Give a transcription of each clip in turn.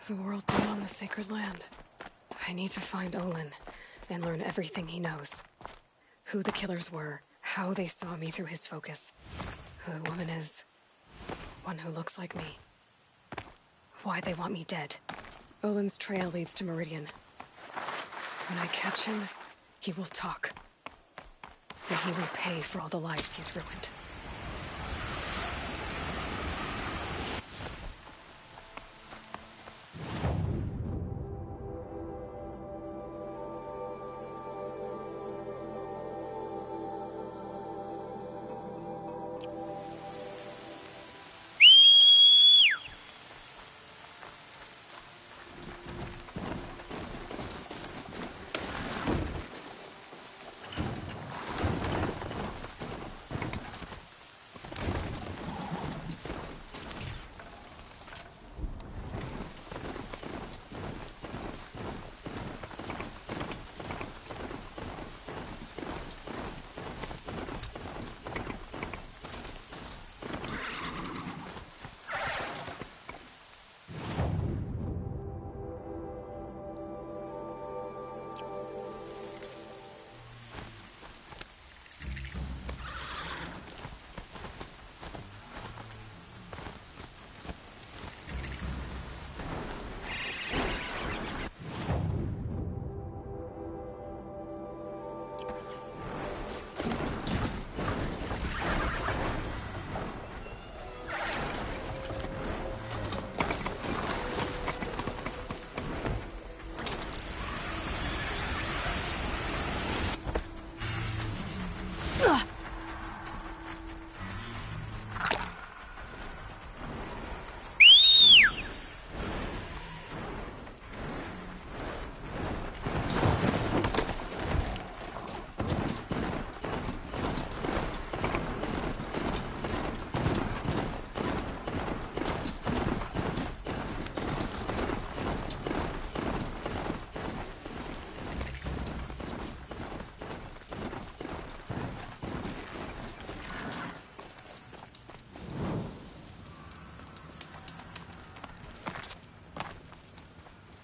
The world beyond the sacred land. I need to find Olin and learn everything he knows. Who the killers were, how they saw me through his focus, who the woman is, one who looks like me, why they want me dead. Olin's trail leads to Meridian. When I catch him, he will talk. And he will pay for all the lives he's ruined.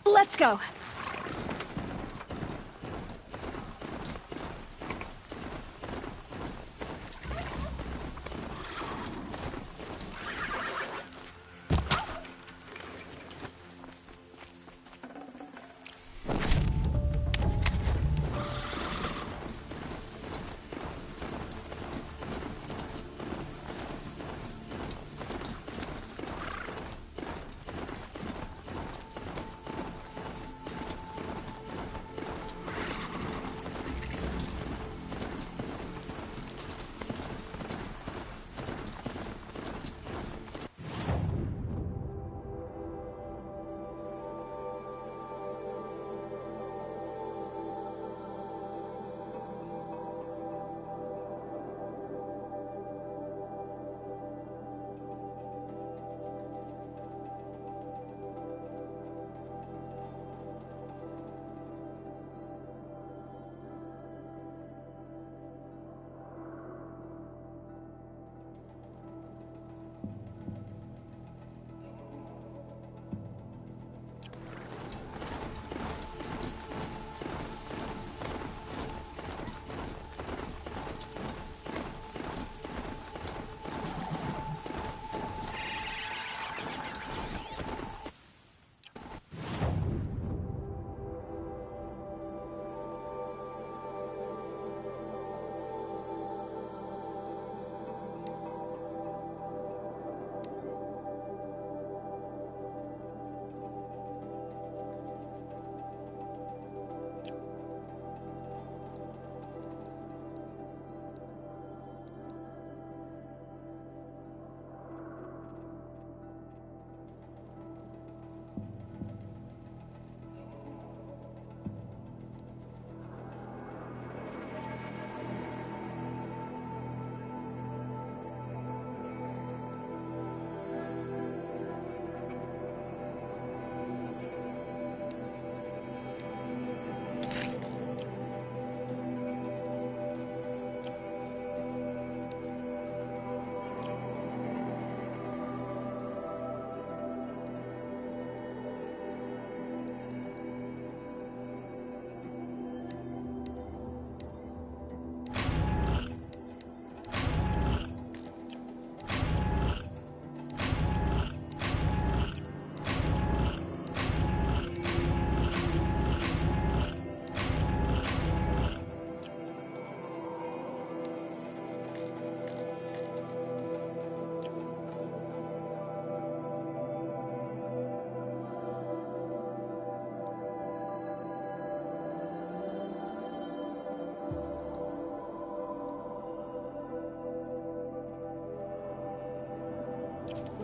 Let's go.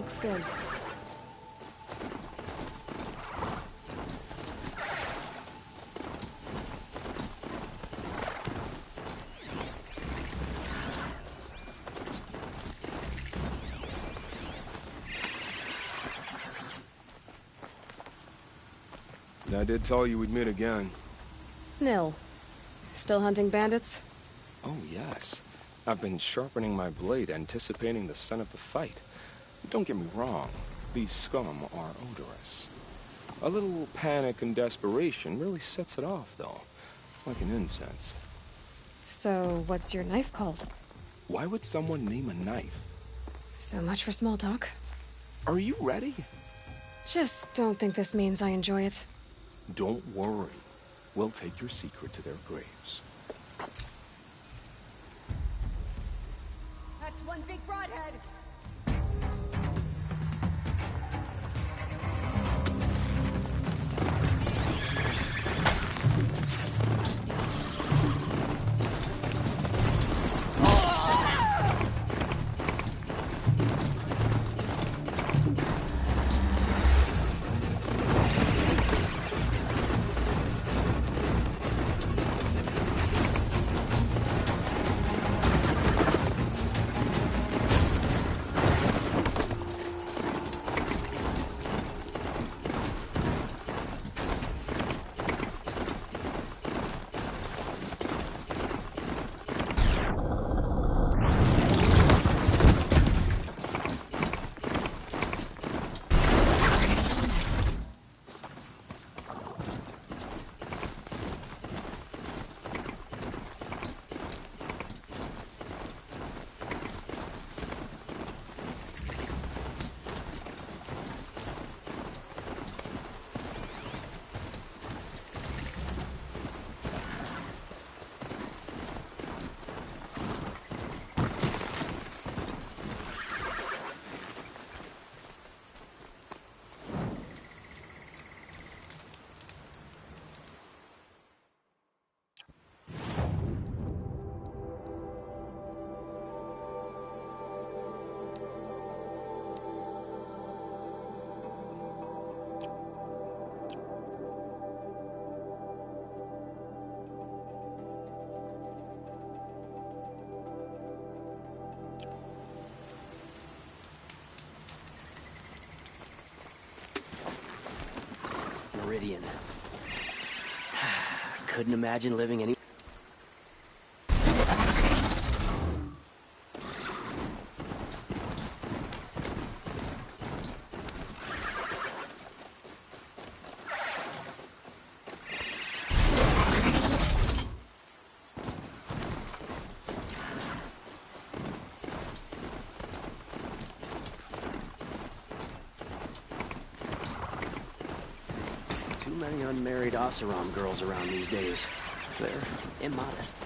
Looks good. I did tell you we'd meet again. Nil. Still hunting bandits? Oh, yes. I've been sharpening my blade, anticipating the scent of the fight. Don't get me wrong, these scum are odorous. A little panic and desperation really sets it off, though. Like an incense. So, what's your knife called? Why would someone name a knife? So much for small talk. Are you ready? Just don't think this means I enjoy it. Don't worry. We'll take your secret to their graves. That's one big broadhead. Meridian. Couldn't imagine living any... Too many unmarried Oseram girls around these days. They're immodest.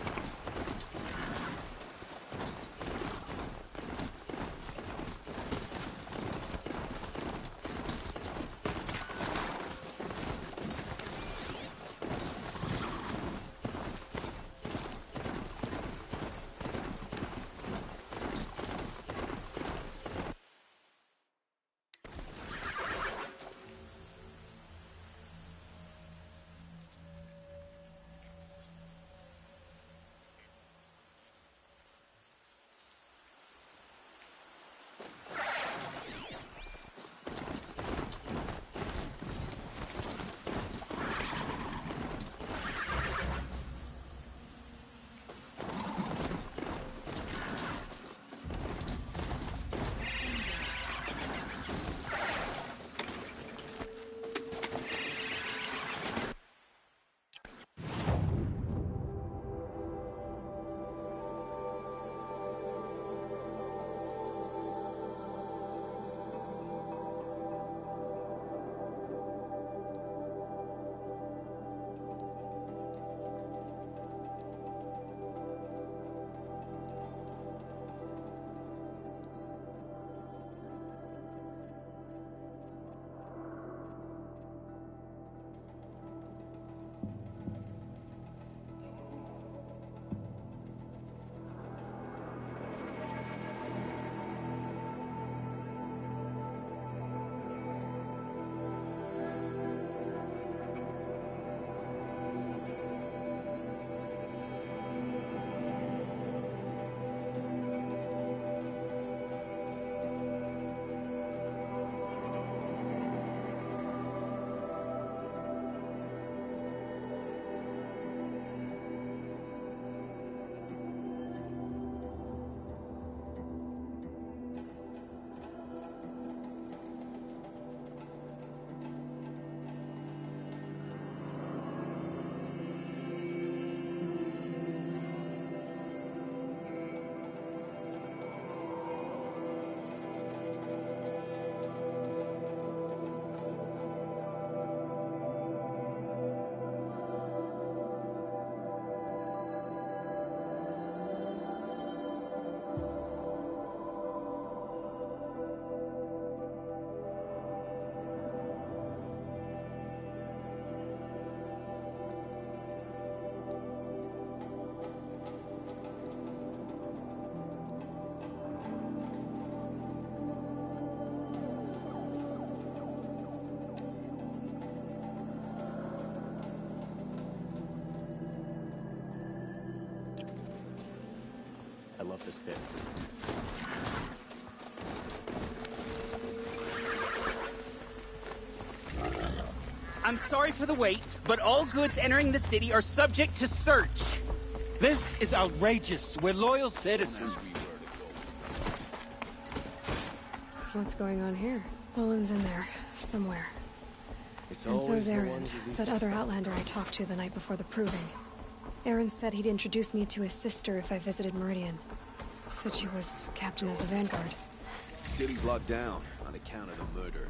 this bit. I'm sorry for the wait, but all goods entering the city are subject to search. This is outrageous. We're loyal citizens. What's going on here? Olin's in there, somewhere. It's And always so's the Aaron, ones who least that other expect. Outlander I talked to the night before the proving. Aaron said he'd introduce me to his sister if I visited Meridian. Said she was captain of the Vanguard. City's locked down on account of the murder.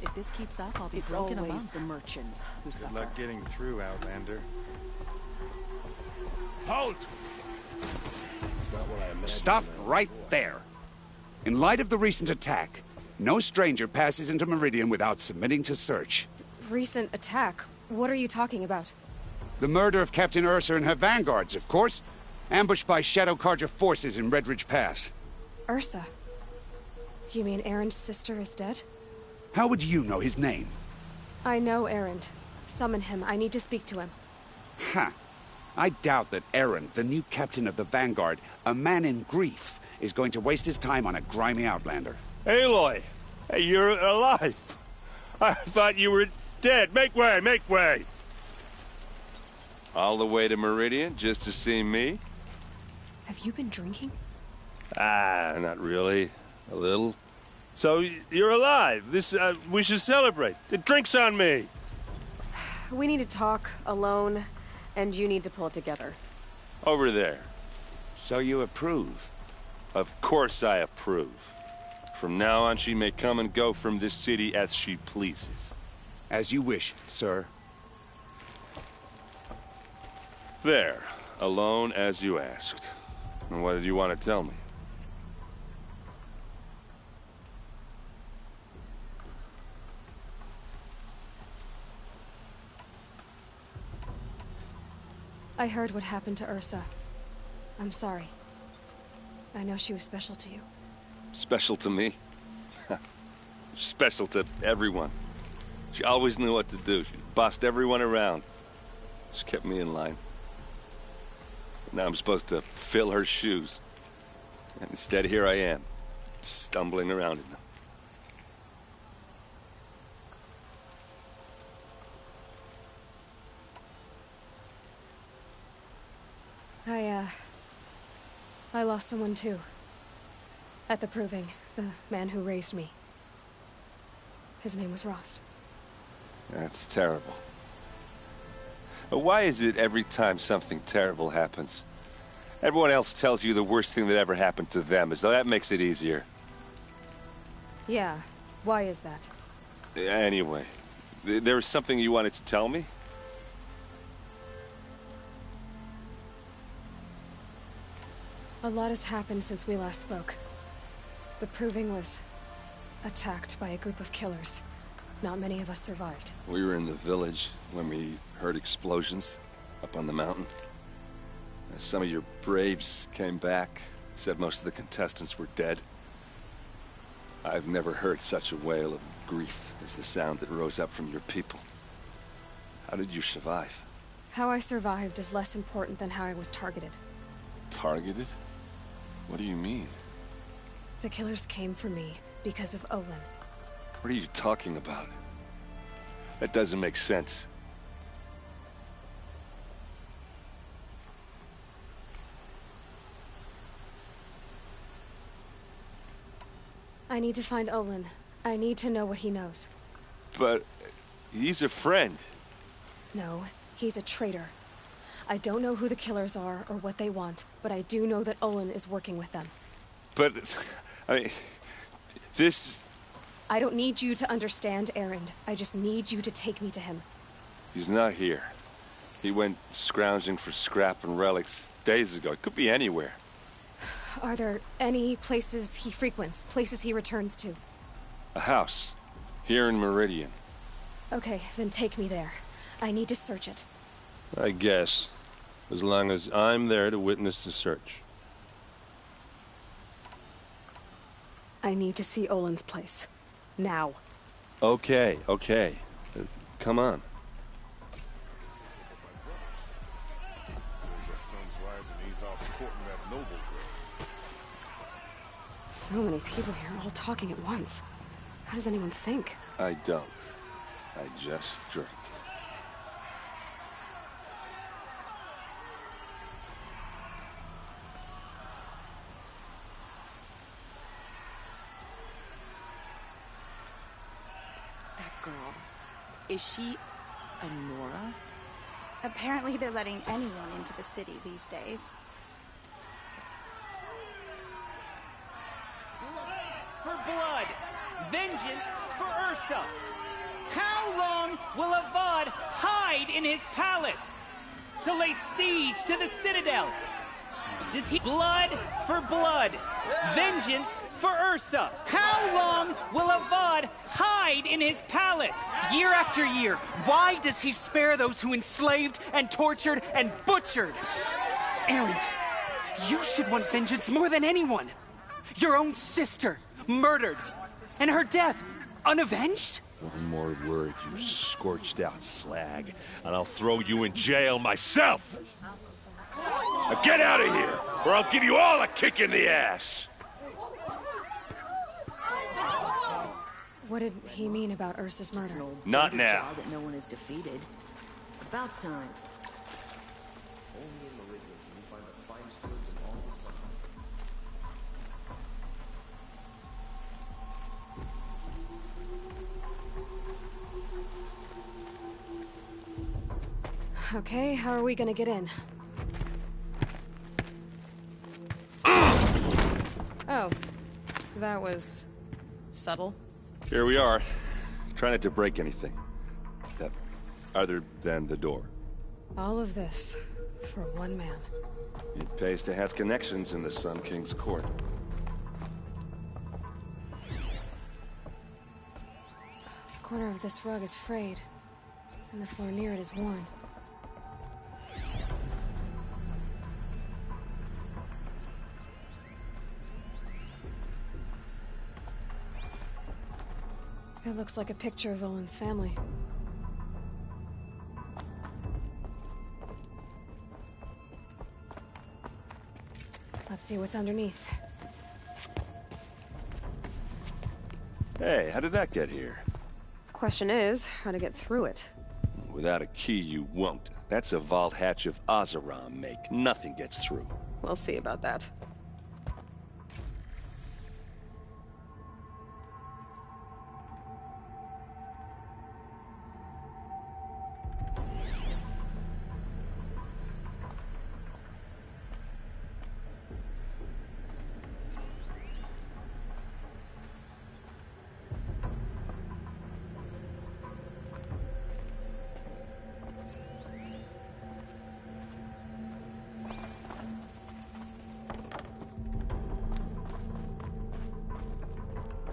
If this keeps up, I'll be It's broke in a always month. the merchants who Good suffer. luck getting through, Outlander. Halt! It's not what I imagined Stop when I was right a boy. there. In light of the recent attack, no stranger passes into Meridian without submitting to search. Recent attack? What are you talking about? The murder of Captain Ursa and her vanguards, of course. Ambushed by Shadow Carja forces in Redridge Pass. Ursa? You mean Aaron's sister is dead? How would you know his name? I know Aaron. Summon him. I need to speak to him. Ha! I doubt that Aaron, the new captain of the Vanguard, a man in grief, is going to waste his time on a grimy Outlander. Aloy! Hey, you're alive! I thought you were dead. Make way, make way! All the way to Meridian just to see me? Have you been drinking? Ah, not really. A little. So, you're alive. We should celebrate. The drink's on me. We need to talk, alone, and you need to pull it together. Over there. So you approve? Of course I approve. From now on, she may come and go from this city as she pleases. As you wish, sir. There. Alone as you asked. And what did you want to tell me? I heard what happened to Ursa. I'm sorry. I know she was special to you. Special to me? Special to everyone. She always knew what to do. She bossed everyone around. She kept me in line. Now I'm supposed to fill her shoes. And instead, here I am, stumbling around in them. I lost someone too. At the proving, the man who raised me. His name was Rost. That's terrible. But why is it every time something terrible happens, everyone else tells you the worst thing that ever happened to them, as though that makes it easier? Yeah, why is that? Anyway, there was something you wanted to tell me? A lot has happened since we last spoke. The proving was attacked by a group of killers. Not many of us survived. We were in the village when we heard explosions up on the mountain. Some of your braves came back, said most of the contestants were dead. I've never heard such a wail of grief as the sound that rose up from your people. How did you survive? How I survived is less important than how I was targeted. Targeted? What do you mean? The killers came for me because of Olin. What are you talking about? That doesn't make sense. I need to find Olin. I need to know what he knows. But he's a friend. No, he's a traitor. I don't know who the killers are or what they want, but I do know that Olin is working with them. But, I mean, this... I don't need you to understand, Aaron. I just need you to take me to him. He's not here. He went scrounging for scrap and relics days ago. It could be anywhere. Are there any places he frequents, places he returns to? A house. Here in Meridian. Okay, then take me there. I need to search it. I guess. As long as I'm there to witness the search. I need to see Olin's place. Now. Okay. Come on. There's your son's rising. He's off courting that noble. So many people here, all talking at once. How does anyone think? I don't. I just drink. That girl. Is she a Nora? Apparently they're letting anyone into the city these days. For blood, vengeance for Ursa. How long will Avad hide in his palace to lay siege to the citadel? Does he blood for blood, vengeance for Ursa? How long will Avad hide in his palace? Year after year, why does he spare those who enslaved and tortured and butchered? Erend, you should want vengeance more than anyone. Your own sister, murdered, and her death, unavenged? One more word, you scorched out slag, and I'll throw you in jail myself! Now get out of here, or I'll give you all a kick in the ass! What did he mean about Ursa's murder? Not now. That no one is defeated. It's about time. Okay, how are we gonna get in? Oh, that was subtle. Here we are. Try not to break anything. Other than the door. All of this for one man. It pays to have connections in the Sun King's court. The corner of this rug is frayed, and the floor near it is worn. It looks like a picture of Olin's family. Let's see what's underneath. Hey, how did that get here? Question is, how to get through it. Without a key, you won't. That's a vault hatch of Oseram make. Nothing gets through. We'll see about that.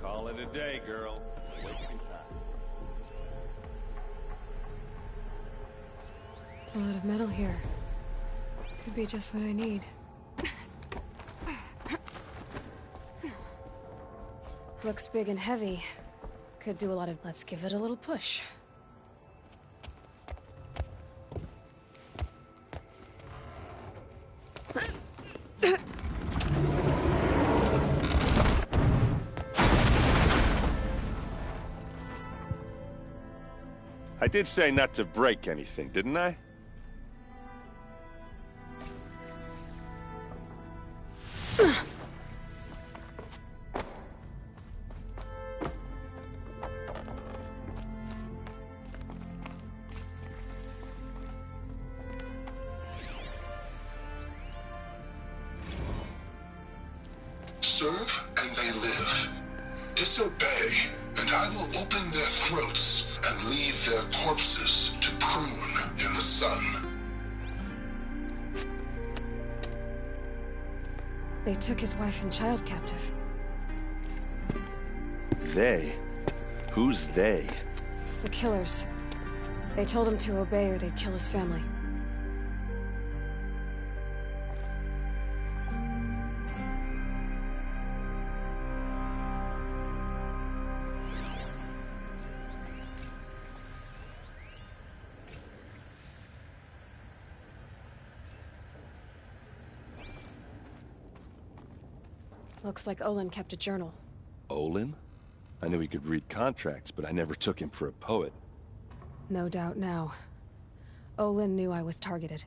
Call it a day, girl. Wasting time. A lot of metal here. Could be just what I need. Looks big and heavy. Could do a lot of... Let's give it a little push. I did say not to break anything, didn't I? Serve and they live. Disobey, and I will open their throats and leave their corpses to prune in the sun. They took his wife and child captive. They? Who's they? The killers. They told him to obey or they'd kill his family. Looks like Olin kept a journal. Olin? I knew he could read contracts, but I never took him for a poet. No doubt now. Olin knew I was targeted.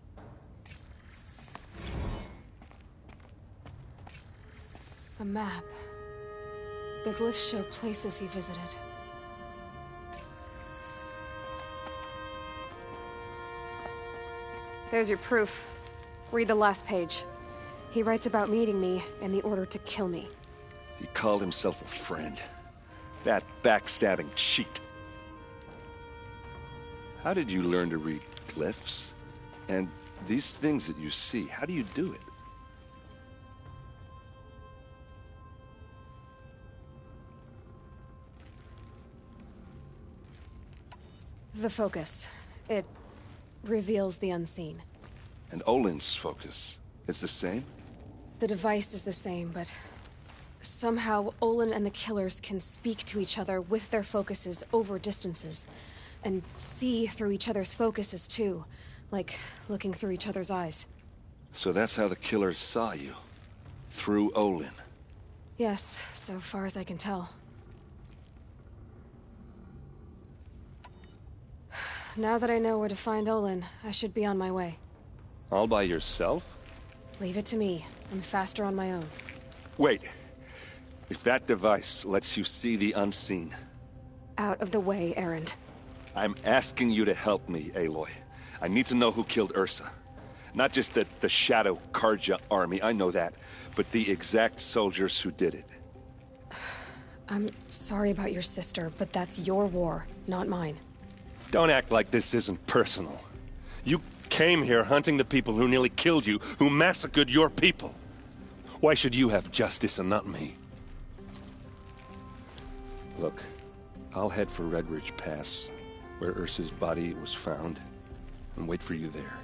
A map. The glyphs show places he visited. There's your proof. Read the last page. He writes about meeting me and the order to kill me. He called himself a friend. That backstabbing cheat. How did you learn to read glyphs? And these things that you see, how do you do it? The focus. It reveals the unseen. And Olin's focus is the same? The device is the same, but somehow Olin and the killers can speak to each other with their focuses over distances, and see through each other's focuses too, like looking through each other's eyes. So that's how the killers saw you? Through Olin? Yes, so far as I can tell. Now that I know where to find Olin, I should be on my way. All by yourself? Leave it to me. I'm faster on my own. Wait. If that device lets you see the unseen... Out of the way, Erend. I'm asking you to help me, Aloy. I need to know who killed Ursa. Not just the Shadow Karja army, I know that, but the exact soldiers who did it. I'm sorry about your sister, but that's your war, not mine. Don't act like this isn't personal. You came here hunting the people who nearly killed you, who massacred your people. Why should you have justice and not me? Look, I'll head for Red Ridge Pass, where Ursa's body was found, and wait for you there.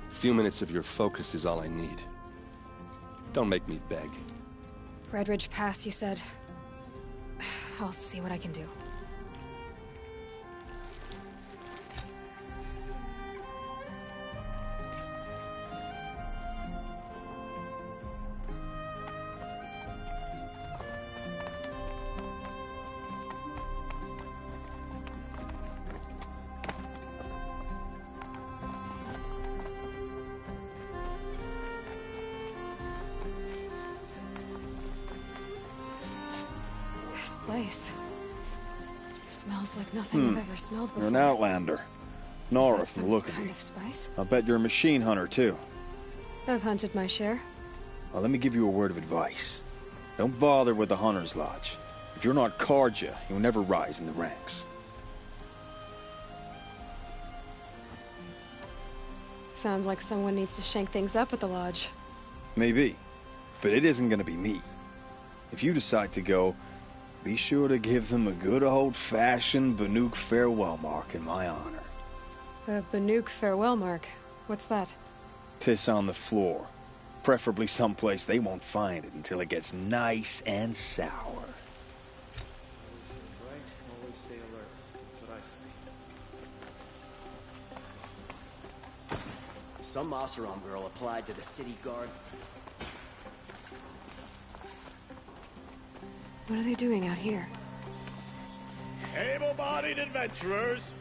A few minutes of your focus is all I need. Don't make me beg. Red Ridge Pass, you said? I'll see what I can do. Place. Smells like nothing I've ever smelled before. You're an outlander. Nora from the look of you. Kind of spice? I'll bet you're a machine hunter, too. I've hunted my share. Well, let me give you a word of advice. Don't bother with the Hunter's Lodge. If you're not Karja, you'll never rise in the ranks. Sounds like someone needs to shank things up at the lodge. Maybe. But it isn't gonna be me. If you decide to go, be sure to give them a good old-fashioned Banuk farewell mark in my honor. The Banuk farewell mark? What's that? Piss on the floor. Preferably someplace they won't find it until it gets nice and sour. Always stay alert. That's what I say. Some Oseram girl applied to the city guard. What are they doing out here? Able-bodied adventurers,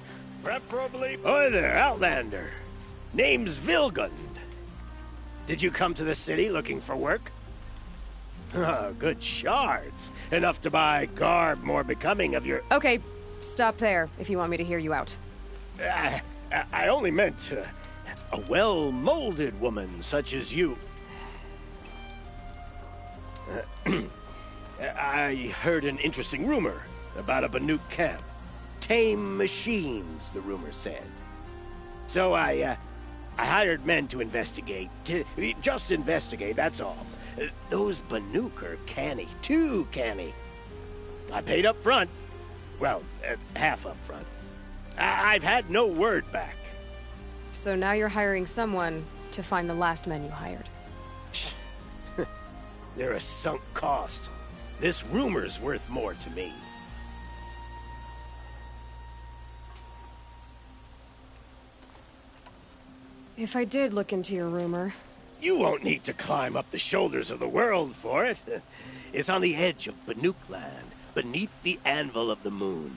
preferably... Oi there, Outlander. Name's Vilgund. Did you come to the city looking for work? Oh, good shards. Enough to buy garb more becoming of your... Okay, stop there if you want me to hear you out. I only meant a well-molded woman such as you. I heard an interesting rumor about a Banuk camp. Tame machines, the rumor said. So I hired men to investigate. Just investigate, that's all. Those Banuk are canny. Too canny. I paid up front. Well, half up front. I've had no word back. So now you're hiring someone to find the last men you hired. They're a sunk cost. This rumor's worth more to me. If I did look into your rumor, You won't need to climb up the shoulders of the world for it. It's on the edge of Banuk land, beneath the anvil of the moon.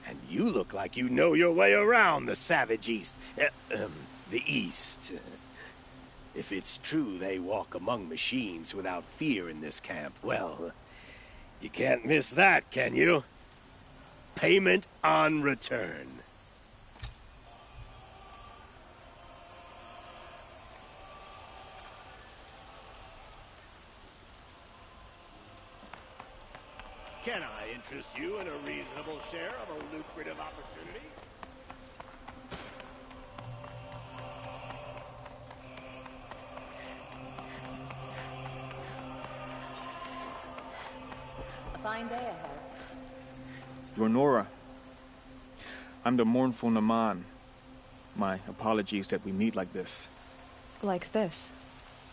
And you look like you know your way around the savage East. The East. If it's true they walk among machines without fear in this camp, well, you can't miss that, can you? Payment on return. Can I interest you in a reasonable share of a lucrative opportunity? A fine day ahead. You're Nora. I'm the mournful Naman. My apologies that we meet like this. Like this?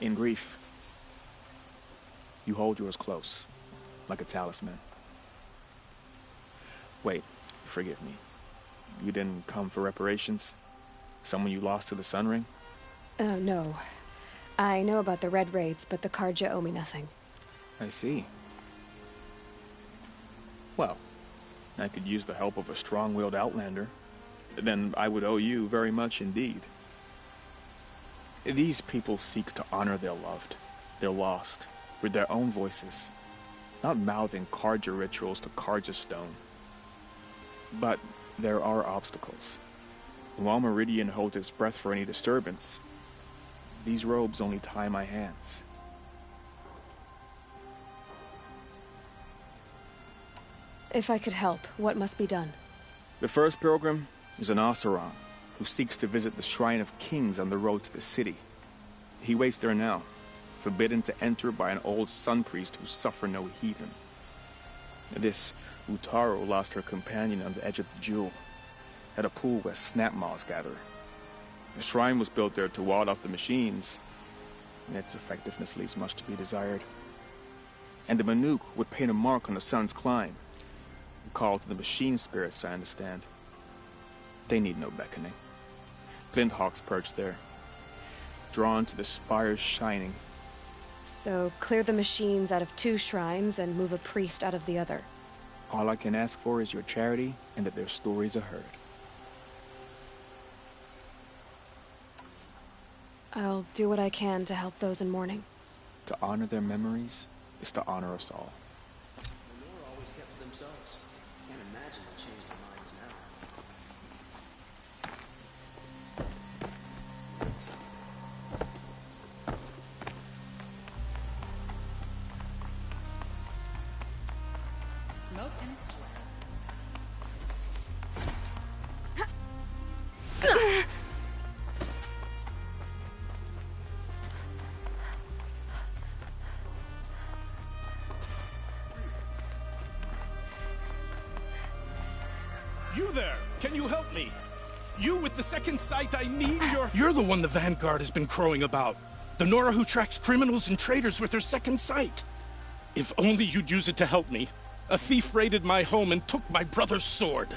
In grief. You hold yours close, like a talisman. Wait, forgive me. You didn't come for reparations? Someone you lost to the Sun Ring? No. I know about the Red Raids, but the Karja owe me nothing. I see. Well, I could use the help of a strong-willed outlander. Then I would owe you very much indeed. These people seek to honor their loved, their lost, with their own voices, not mouthing Karja rituals to Karja stone. But there are obstacles. While Meridian holds its breath for any disturbance, these robes only tie my hands. If I could help, what must be done? The first pilgrim is an Oseram who seeks to visit the Shrine of Kings on the road to the city. He waits there now, forbidden to enter by an old sun priest who suffer no heathen. This Utaro lost her companion on the edge of the jewel, at a pool where snap moths gather. The shrine was built there to ward off the machines, and its effectiveness leaves much to be desired. And the Banuk would paint a mark on the sun's climb, a call to the machine spirits, I understand. They need no beckoning. Glint hawks perch there, drawn to the spires shining. So, clear the machines out of 2 shrines and move a priest out of the other. All I can ask for is your charity and that their stories are heard. I'll do what I can to help those in mourning. To honor their memories is to honor us all. Lenore always kept to themselves. Can't imagine they'll change their minds now. Smoke and sweat. You there! Can you help me? You with the second sight, I need your... You're the one the Vanguard has been crowing about. The Nora who tracks criminals and traitors with her second sight. If only you'd use it to help me. A thief raided my home and took my brother's sword.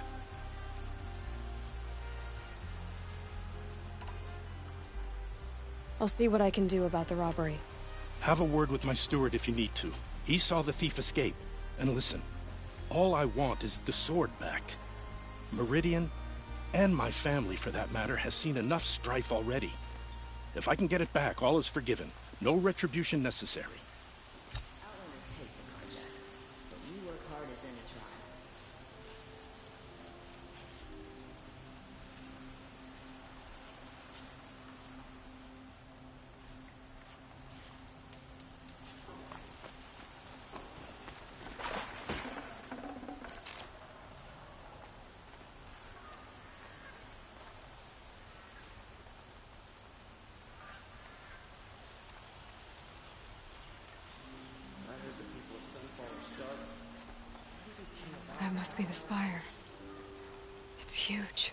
I'll see what I can do about the robbery. Have a word with my steward if you need to. He saw the thief escape. And listen, all I want is the sword back. Meridian, and my family for that matter, has seen enough strife already. If I can get it back, all is forgiven. No retribution necessary. Outlanders hate the Karja, but we work hard as any tribe. That must be the spire. It's huge.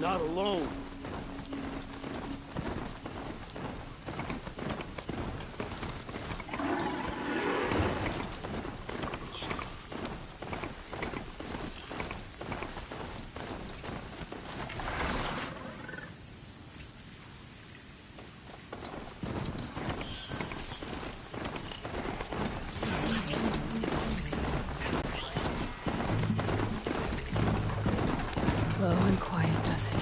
not alone. Low and quiet does it.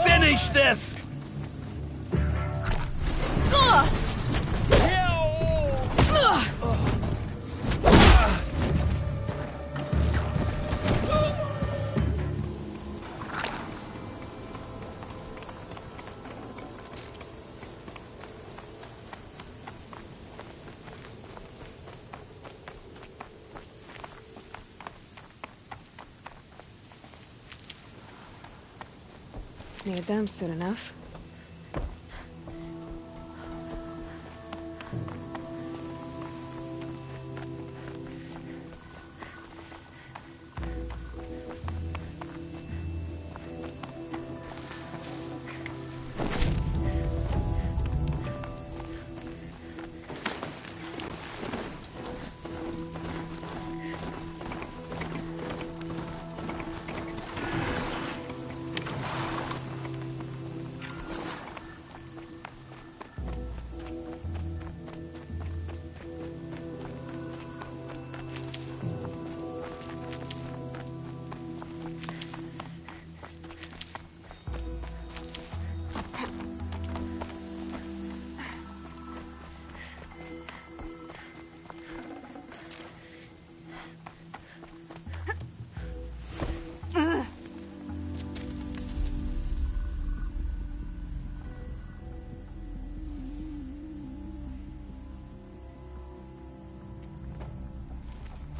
Finish this! Need them soon enough.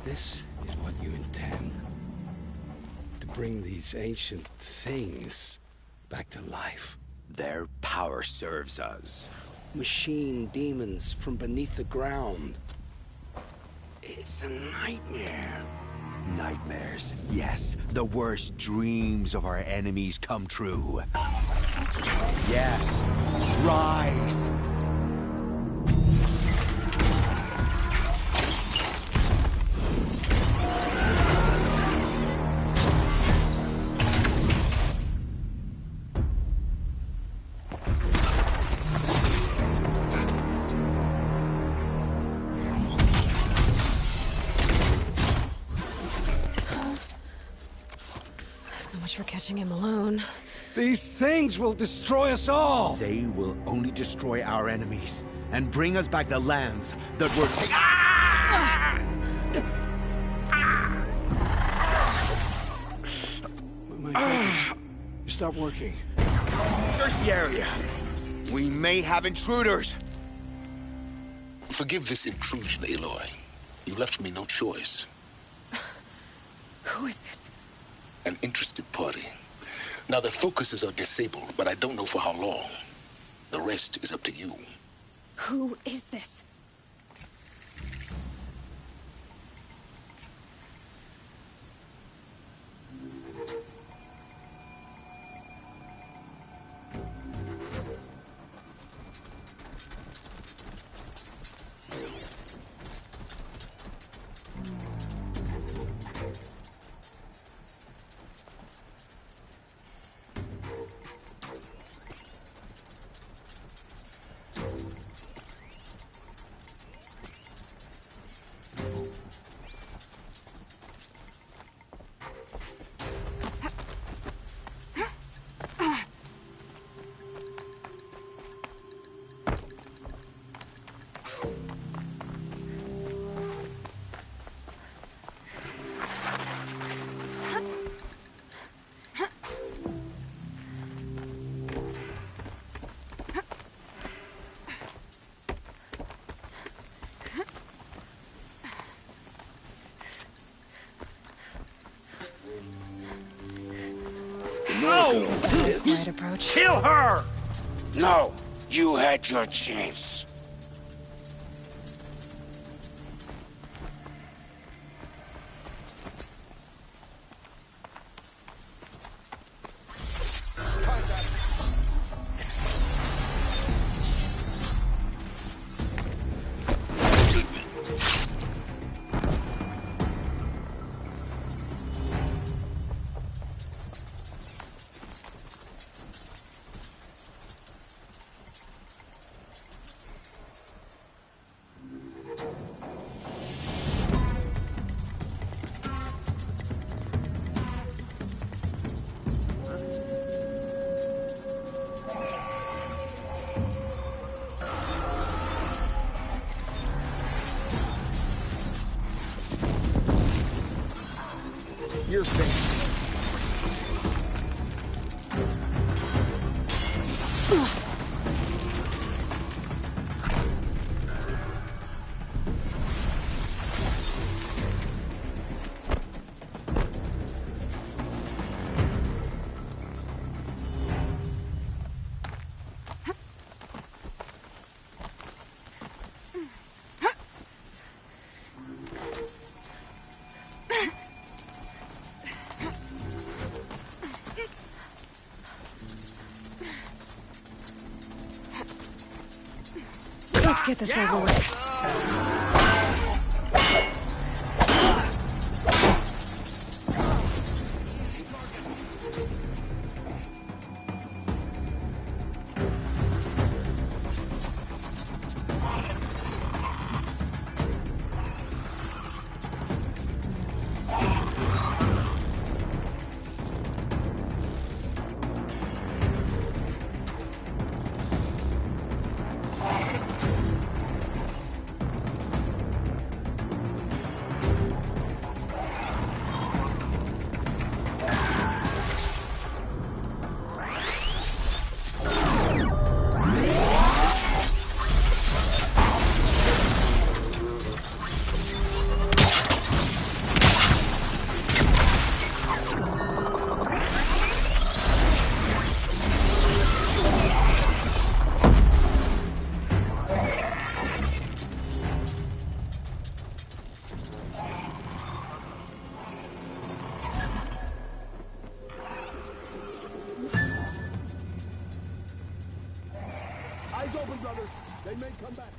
This is what you intend. To bring these ancient things back to life. Their power serves us. Machine demons from beneath the ground. It's a nightmare. Nightmares, yes. The worst dreams of our enemies come true. Yes. Rise. So much for catching him alone. These things will destroy us all! They will only destroy our enemies and bring us back the lands that were taken. Stop working. Search the area. We may have intruders. Forgive this intrusion, Aloy. You left me no choice. Who is this? An interested party. Now, their focuses are disabled, but I don't know for how long. The rest is up to you. Who is this? right approach? Kill her! No, you had your chance. You're finished. Let's get this over with. Eyes open, brothers. They may come back.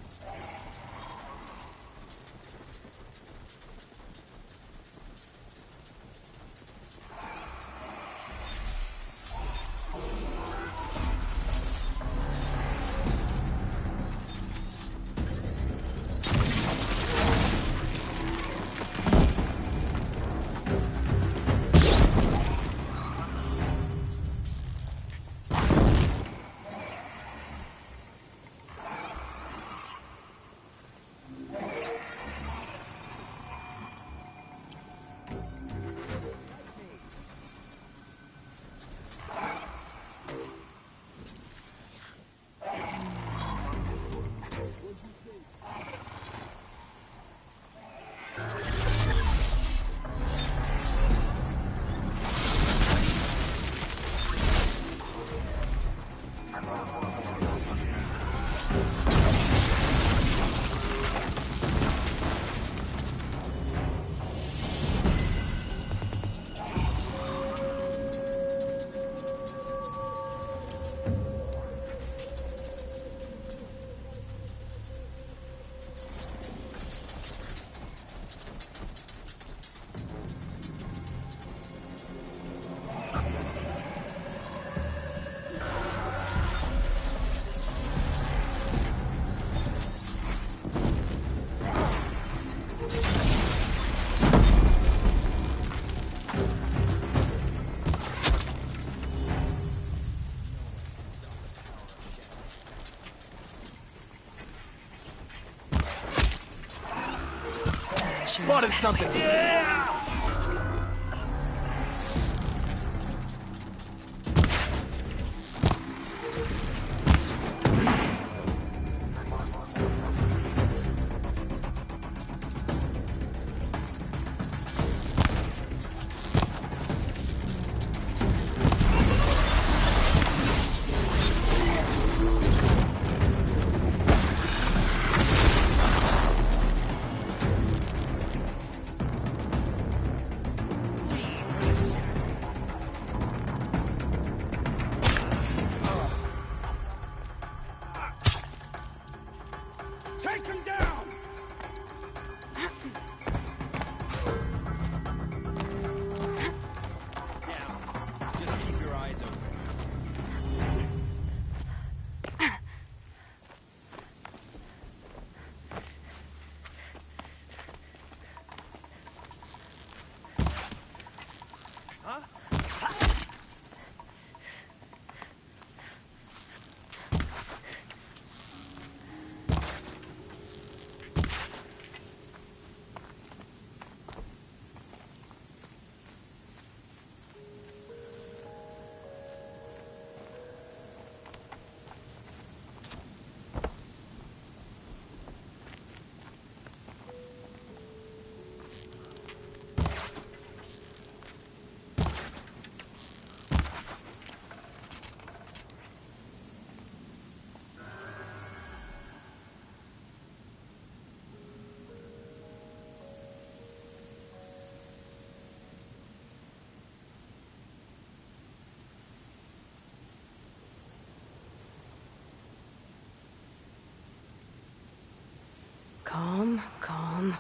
Spotted something. Yeah! Calm, calm.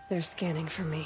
They're scanning for me.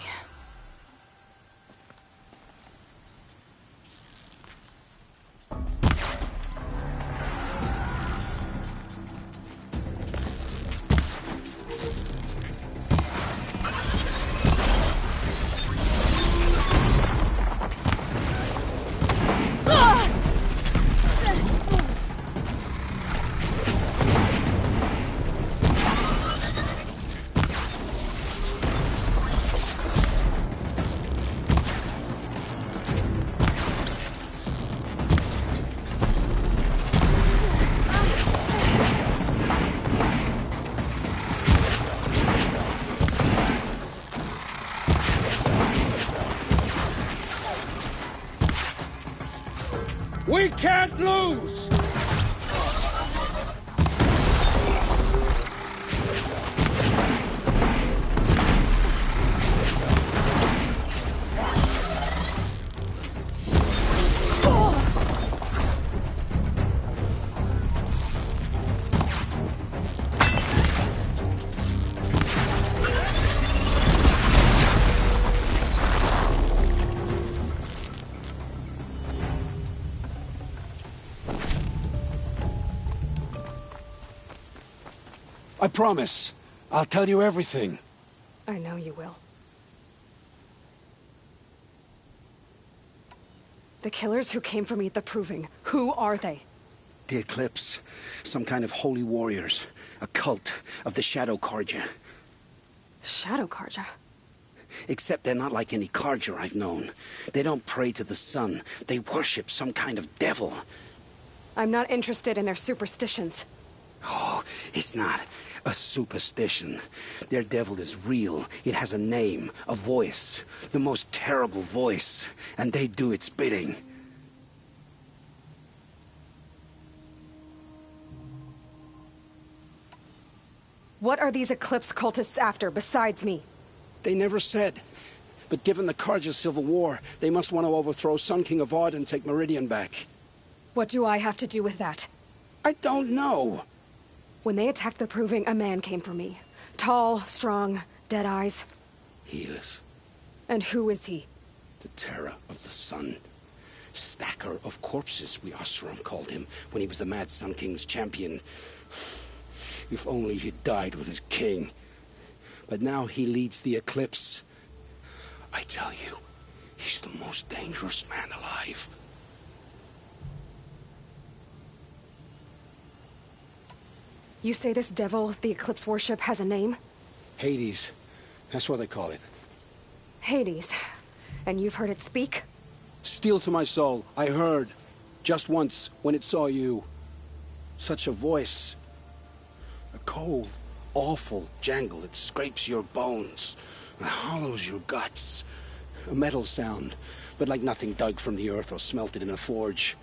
We can't lose! I promise. I'll tell you everything. I know you will. The killers who came for me at the Proving, who are they? The Eclipse. Some kind of holy warriors. A cult of the Shadow Carja. Shadow Carja? Except they're not like any Carja I've known. They don't pray to the sun. They worship some kind of devil. I'm not interested in their superstitions. Oh, it's not a superstition. Their devil is real. It has a name, a voice, the most terrible voice, and they do its bidding. What are these Eclipse cultists after, besides me? They never said. But given the Carja civil war, they must want to overthrow Sun King Avad and take Meridian back. What do I have to do with that? I don't know. When they attacked the Proving, a man came for me. Tall, strong, dead eyes. Helis. And who is he? The terror of the sun. Stacker of corpses, we Oseram called him, when he was the Mad Sun King's champion. If only he'd died with his king. But now he leads the Eclipse. I tell you, he's the most dangerous man alive. You say this devil, the Eclipse worship, has a name? Hades. That's what they call it. Hades. And you've heard it speak? Steel to my soul, I heard. Just once, when it saw you. Such a voice. A cold, awful jangle. It scrapes your bones. It hollows your guts. A metal sound, but like nothing dug from the earth or smelted in a forge.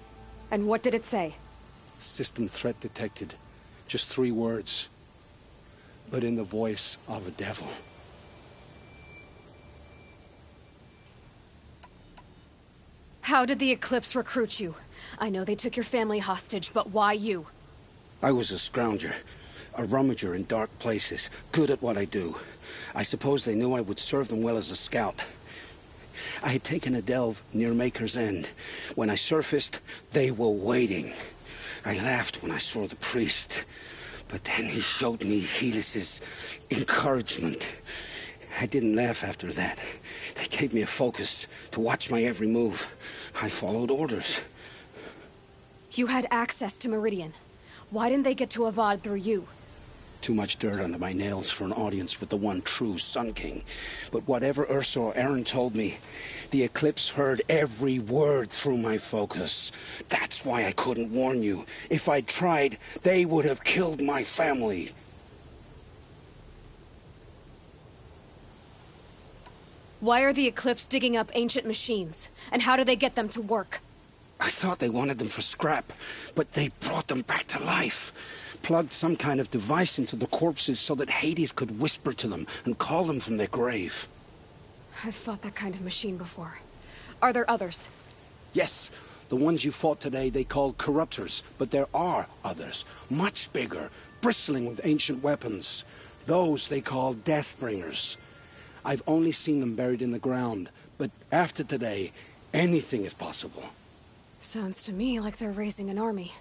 And what did it say? System threat detected. Just 3 words. But in the voice of a devil. How did the Eclipse recruit you? I know they took your family hostage, but why you? I was a scrounger. A rummager in dark places. Good at what I do. I suppose they knew I would serve them well as a scout. I had taken a delve near Maker's End. When I surfaced, they were waiting. I laughed when I saw the priest. But then he showed me Helis's encouragement. I didn't laugh after that. They gave me a focus to watch my every move. I followed orders. You had access to Meridian. Why didn't they get to Avad through you? Too much dirt under my nails for an audience with the one true Sun King. But whatever Ursa or Aaron told me, the Eclipse heard every word through my focus. That's why I couldn't warn you. If I'd tried, they would have killed my family. Why are the Eclipse digging up ancient machines? And how do they get them to work? I thought they wanted them for scrap, but they brought them back to life. Plugged some kind of device into the corpses so that Hades could whisper to them and call them from their grave. I've fought that kind of machine before. Are there others? Yes, the ones you fought today they called corruptors, but there are others, much bigger, bristling with ancient weapons. Those they call Deathbringers. I've only seen them buried in the ground, but after today, anything is possible. Sounds to me like they're raising an army.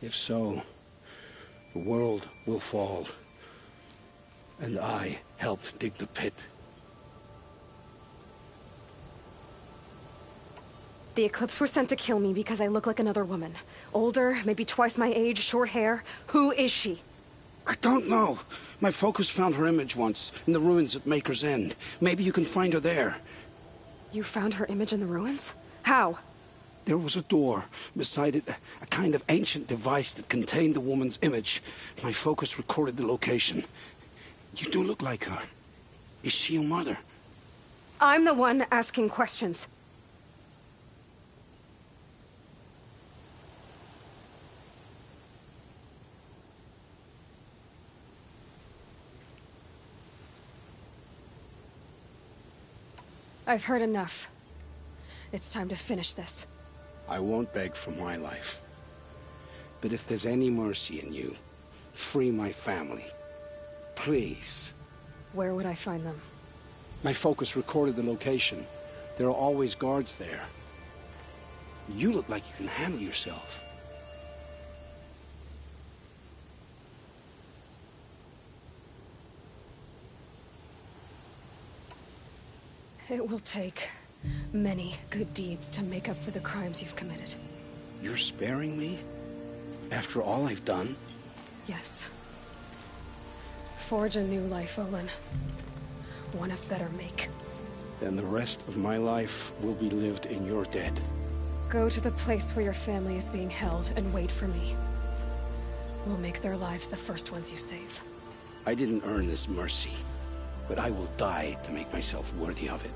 If so, the world will fall. And I helped dig the pit. The Eclipse were sent to kill me because I look like another woman. Older, maybe twice my age, short hair. Who is she? I don't know. My focus found her image once, in the ruins at Maker's End. Maybe you can find her there. You found her image in the ruins? How? There was a door. Beside it, a kind of ancient device that contained the woman's image. My focus recorded the location. You do look like her. Is she your mother? I'm the one asking questions. I've heard enough. It's time to finish this. I won't beg for my life. But if there's any mercy in you, free my family. Please. Where would I find them? My focus recorded the location. There are always guards there. You look like you can handle yourself. It will take many good deeds to make up for the crimes you've committed. You're sparing me? After all I've done? Yes. Forge a new life, Olin. One of better make. Then the rest of my life will be lived in your debt. Go to the place where your family is being held and wait for me. We'll make their lives the first ones you save. I didn't earn this mercy, but I will die to make myself worthy of it.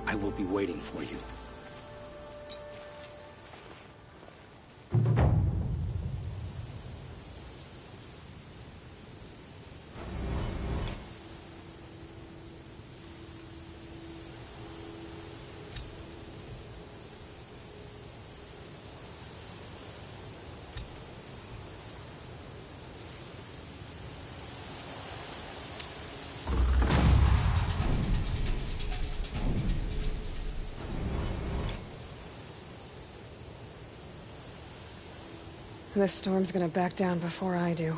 I will be waiting for you. This storm's gonna back down before I do.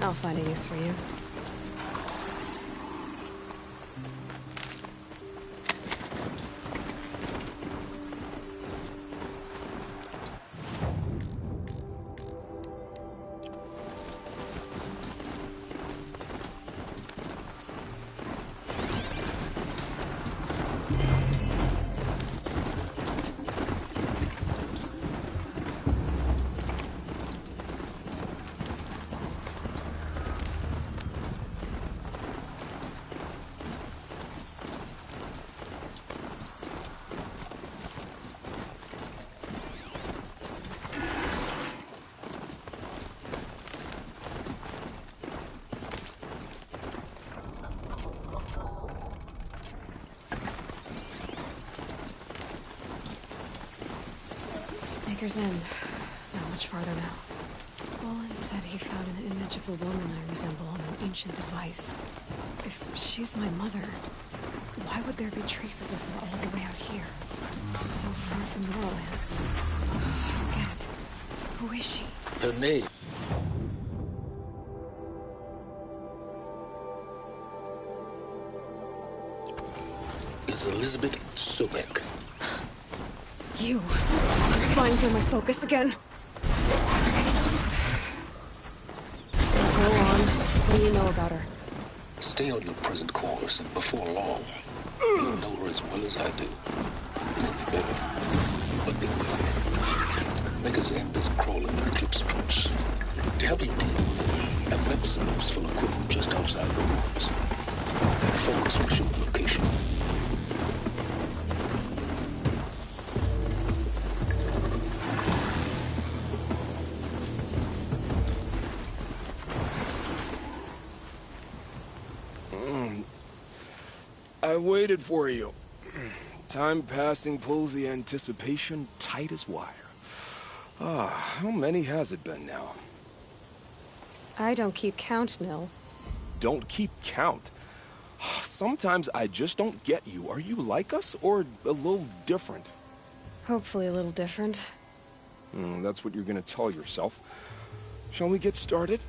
I'll find a use for you. Anchor's End. Not much farther now. Olin said he found an image of a woman I resemble on an ancient device. If she's my mother, why would there be traces of her all the way out here? So far from Norland. I don't get it. Who is she? Her name. Is Elizabeth Sobek. You. Spying through my focus again. Go on. What do you know about her? Stay on your present course, and before long, you'll know her as well as I do. Better, but beware. Make us end this crawling Eclipse troops. To help you deal, I've left some useful equipment just outside the walls. Focus will show the location. I waited for you. Time passing pulls the anticipation tight as wire. How many has it been now? I don't keep count, Nil. Don't keep count? Sometimes I just don't get you. Are you like us, or a little different? Hopefully a little different. That's what you're gonna tell yourself. Shall we get started?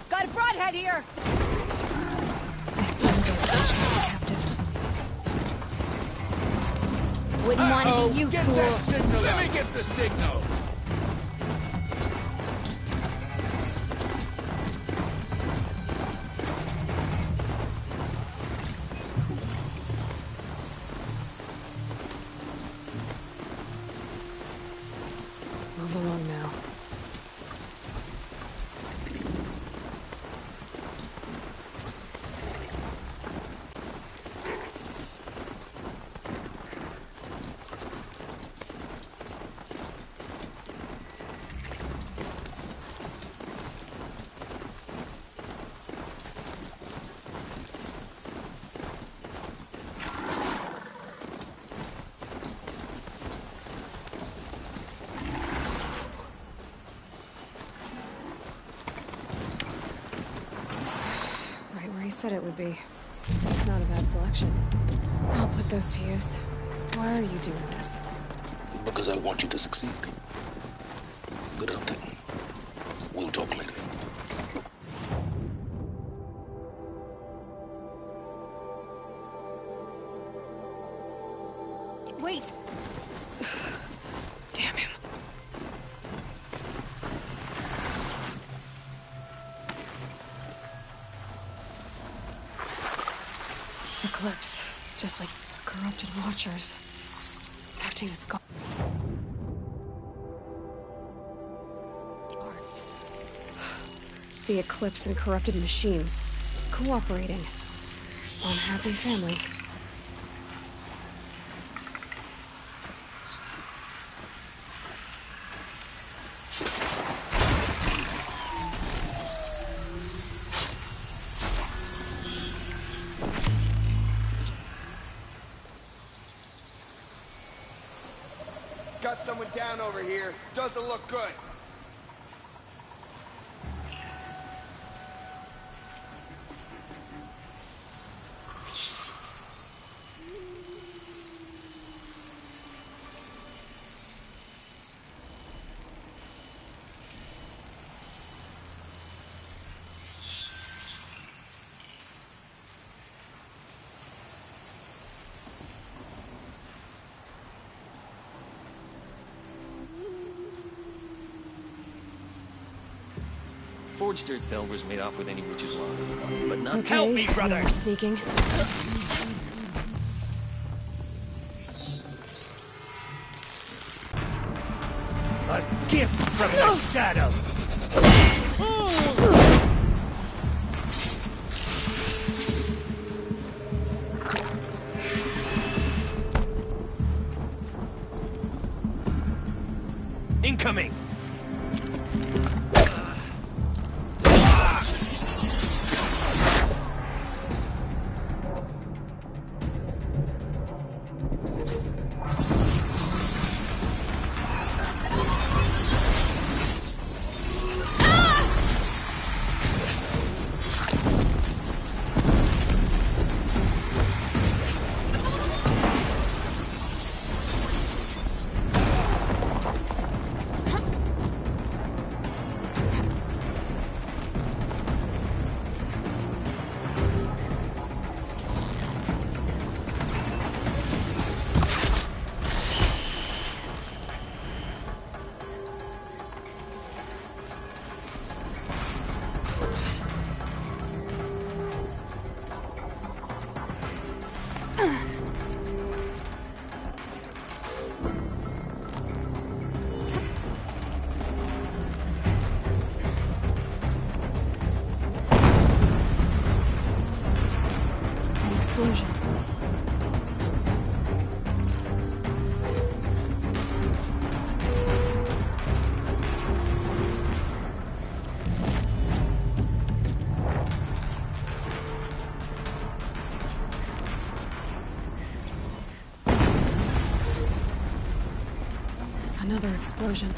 Got a broadhead here! I see the captives. Wouldn't want to be you, Get fool. that signal. Let me get the signal. Move along now. Said it would be. Not a bad selection. I'll put those to use. Why are you doing this? Because I want you to succeed. Good hunting. We'll talk later. Wait! Damn him. Eclipse, just like corrupted watchers, acting as guards. The Eclipse and corrupted machines, cooperating. Unhappy family. Got someone down over here. Doesn't look good. Forged dirt Belvers made off with any witch's wand, but not Okay, help me, brother. more sneaking. A gift from the shadow. Incoming. Explosion. Another explosion.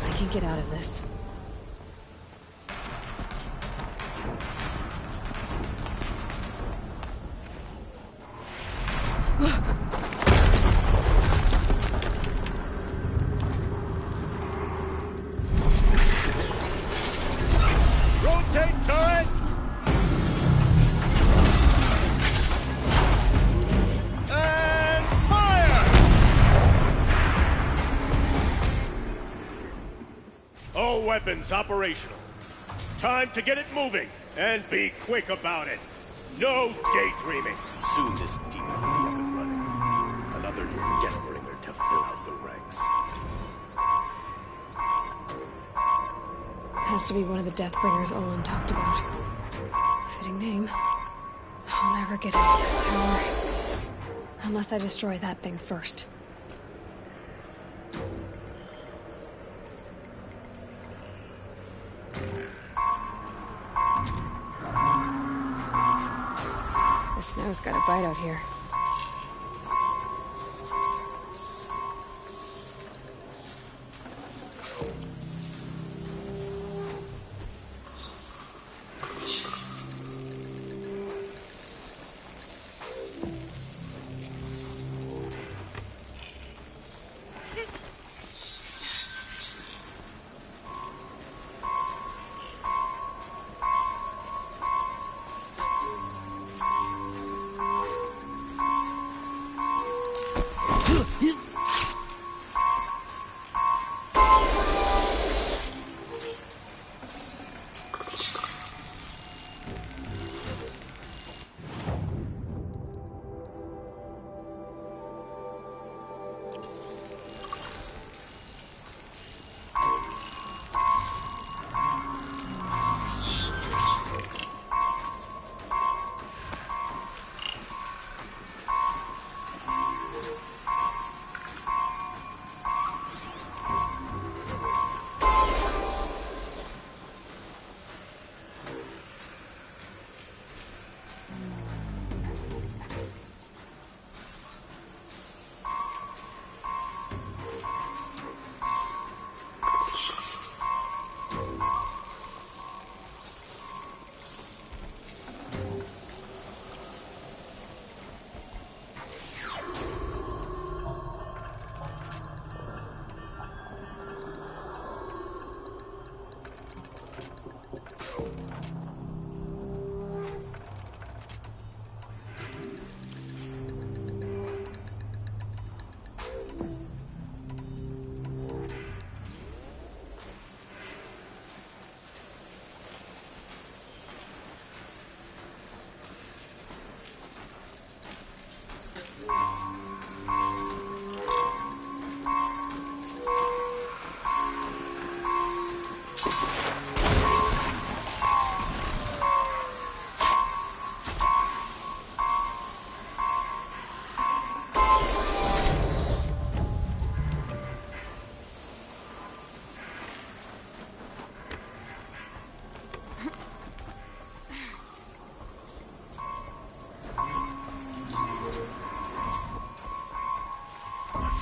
I can get out of this. Rotate turret! And fire! All weapons operational. Time to get it moving, and be quick about it. No daydreaming. Soon this demon will be up and running. Another Deathbringer to fill out the ranks. Has to be one of the Deathbringers Olin talked about. Fitting name. I'll never get into that tower. Unless I destroy that thing first. Snow's got a bite out here.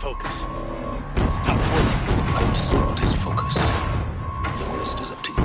Focus. Stop working. I've disabled his focus. The rest is up to you.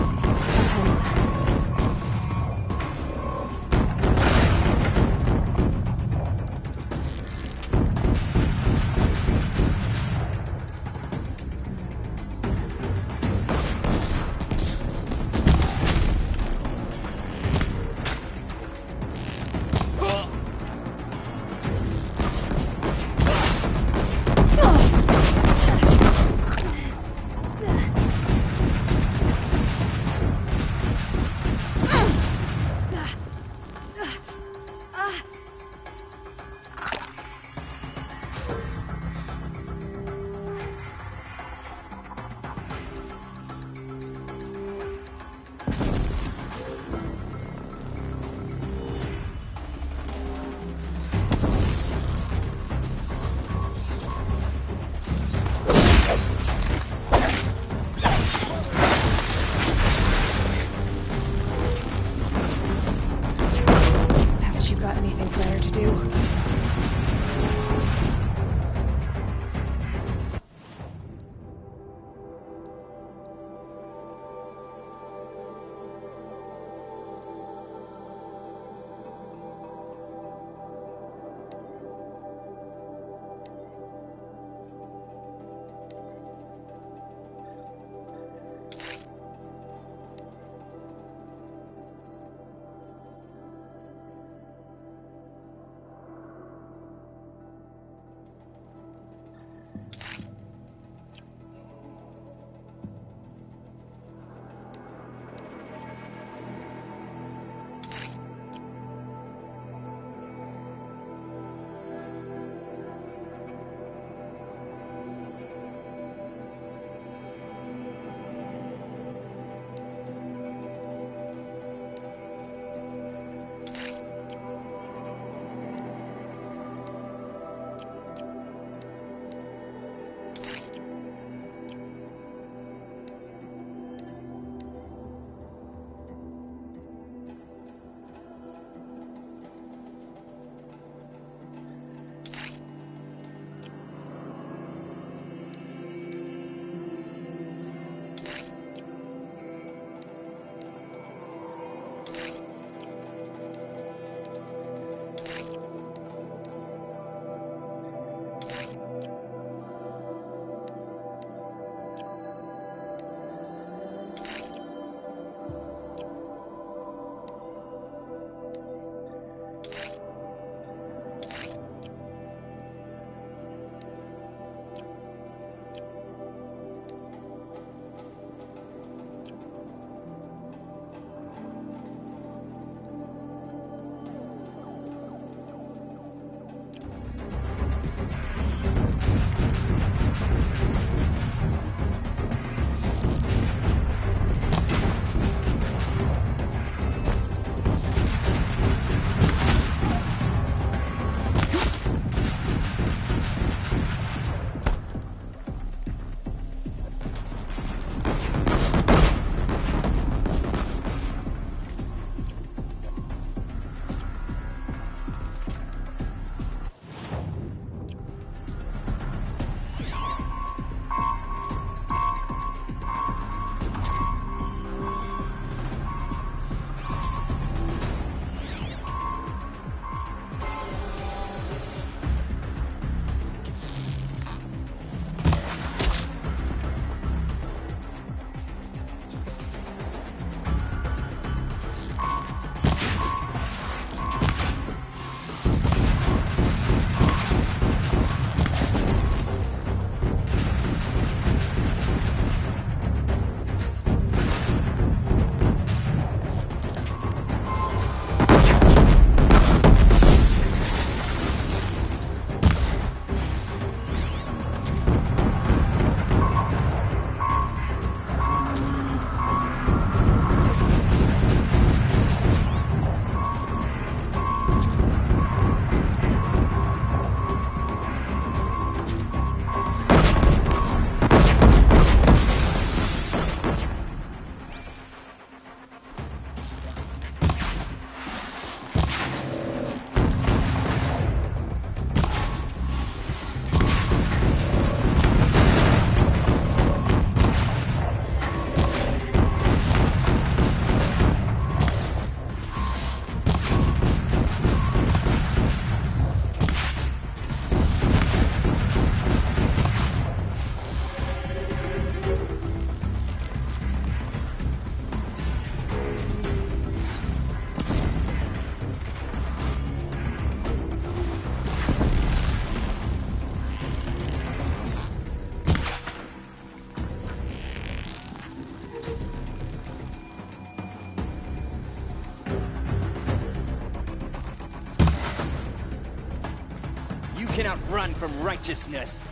cannot run from righteousness.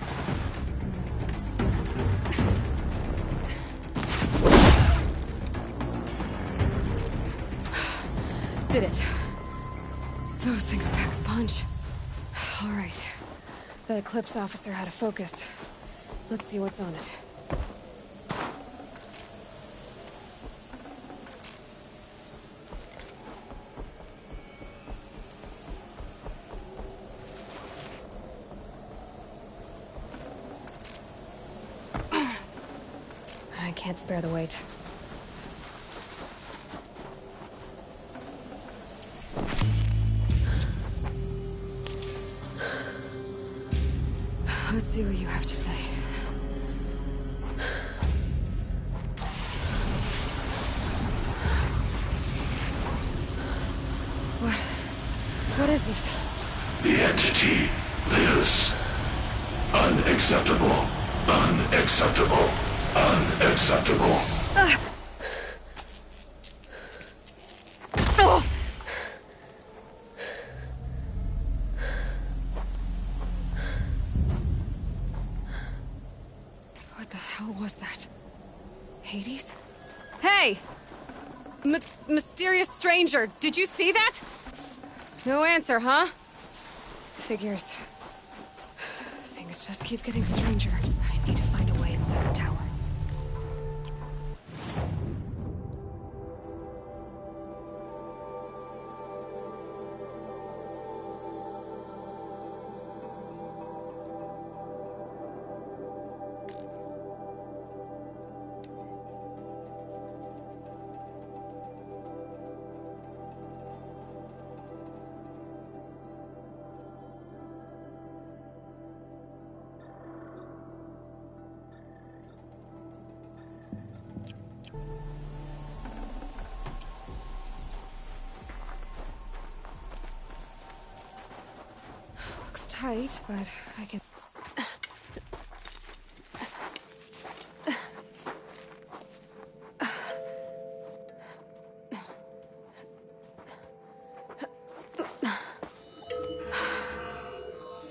Did it. Those things pack a punch. All right. That Eclipse officer had a focus. Let's see what's on it. I can't spare the weight. Let's see what you have to say. What is this? The entity lives. Unacceptable. Unacceptable. Unacceptable. Oh! What the hell was that? Hades? Hey! Mysterious stranger, did you see that? No answer, huh? Figures. Things just keep getting stranger. I need to find a way inside the tower. Tight, but I can...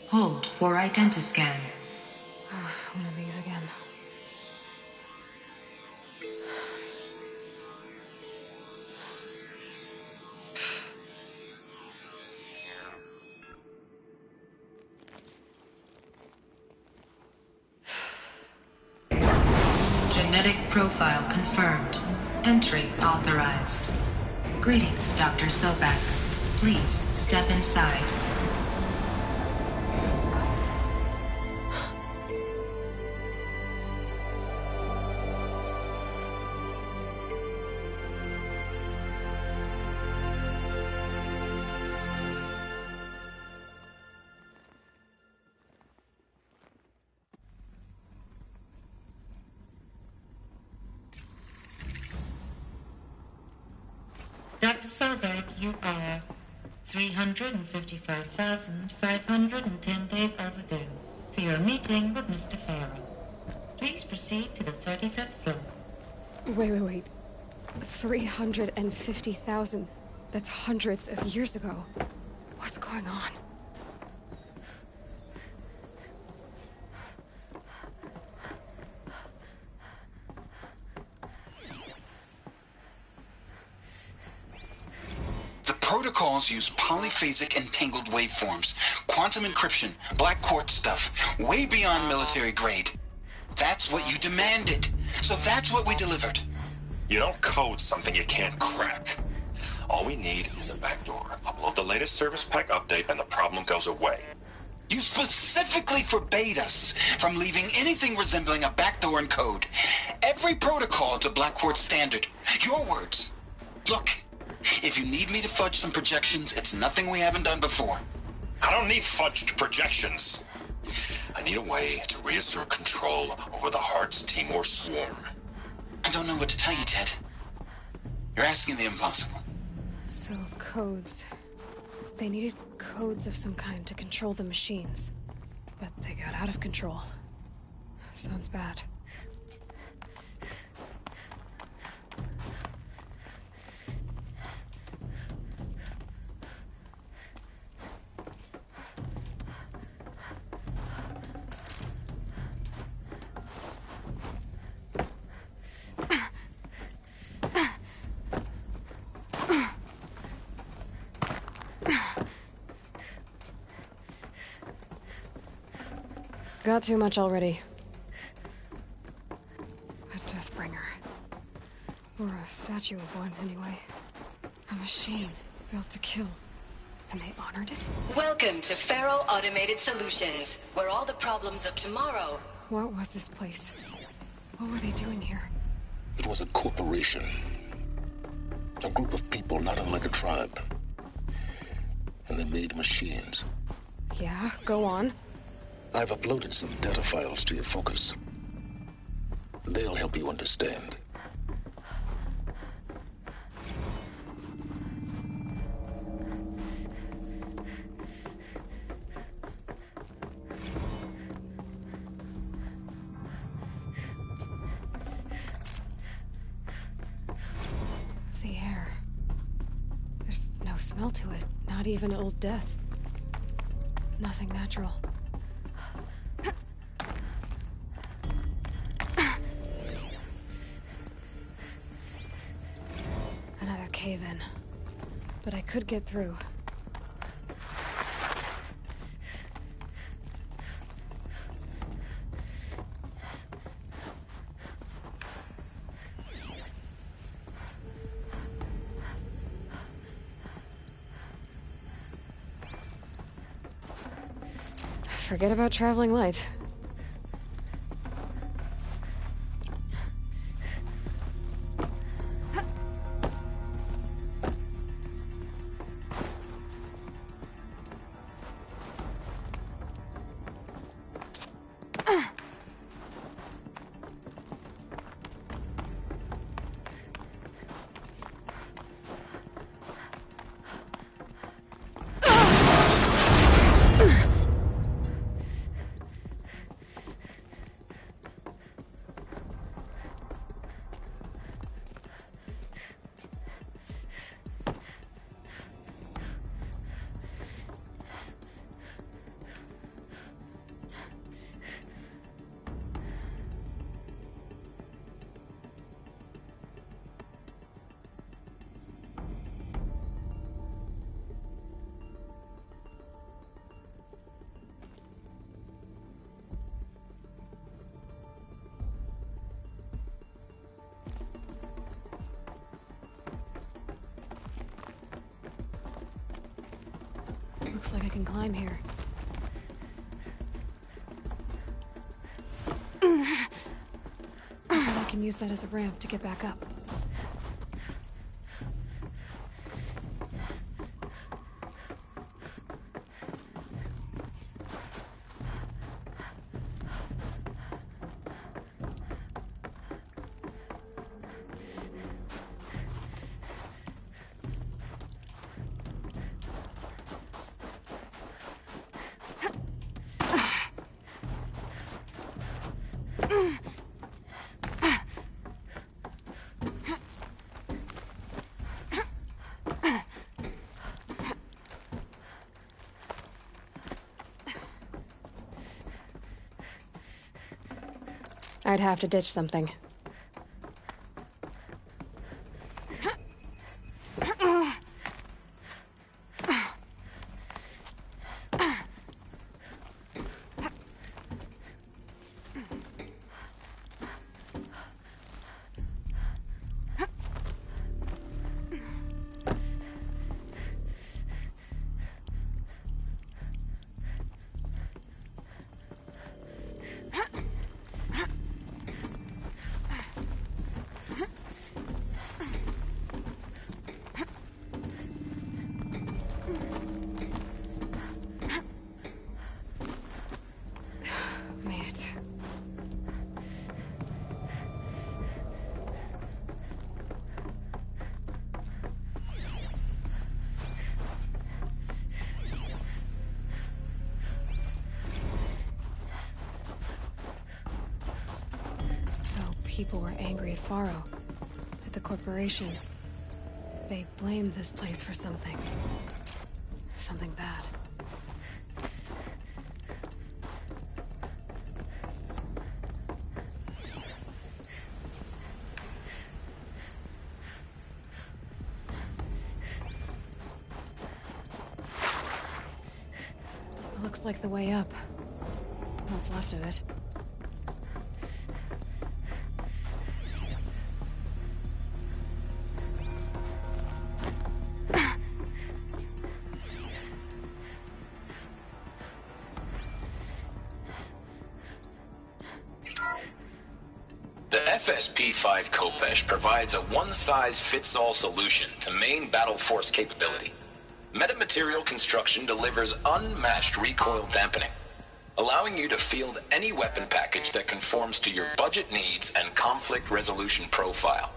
Hold for identiscan. One of these again. Genetic profile confirmed. Entry authorized. Greetings, Dr. Sobek. Please step inside. Dr. Sobek, you are 355,510 days overdue for your meeting with Mr. Farrell. Please proceed to the 35th floor. Wait. 350,000. That's hundreds of years ago. What's going on? Protocols use polyphasic entangled waveforms, quantum encryption, black quartz stuff, way beyond military grade. That's what you demanded, so that's what we delivered. You don't code something you can't crack. All we need is a backdoor. Upload the latest service pack update and the problem goes away. You specifically forbade us from leaving anything resembling a backdoor in code. Every protocol to black quartz standard. Your words. Look. If you need me to fudge some projections, it's nothing we haven't done before. I don't need fudged projections. I need a way to reassert control over the Heart's Timor swarm. I don't know what to tell you, Ted. You're asking the impossible. So, codes. They needed codes of some kind to control the machines. But they got out of control. Sounds bad. Got too much already. A Deathbringer. Or a statue of one, anyway. A machine built to kill. And they honored it? Welcome to Faro Automated Solutions, where all the problems of tomorrow... What was this place? What were they doing here? It was a corporation. A group of people not unlike a tribe. And they made machines. Yeah, go on. I've uploaded some data files to your focus. They'll help you understand. The air. There's no smell to it. Not even old death. Nothing natural. Another cave-in. But I could get through. Forget about traveling light. Looks like I can climb here. I can use that as a ramp to get back up. I'd have to ditch something. People were angry at Faro, at the corporation. They blamed this place for something. Something bad. Looks like the way up. Well, what's left of it. The FSP-5 Khopesh provides a one-size-fits-all solution to main battle force capability. Metamaterial construction delivers unmatched recoil dampening, allowing you to field any weapon package that conforms to your budget needs and conflict resolution profile.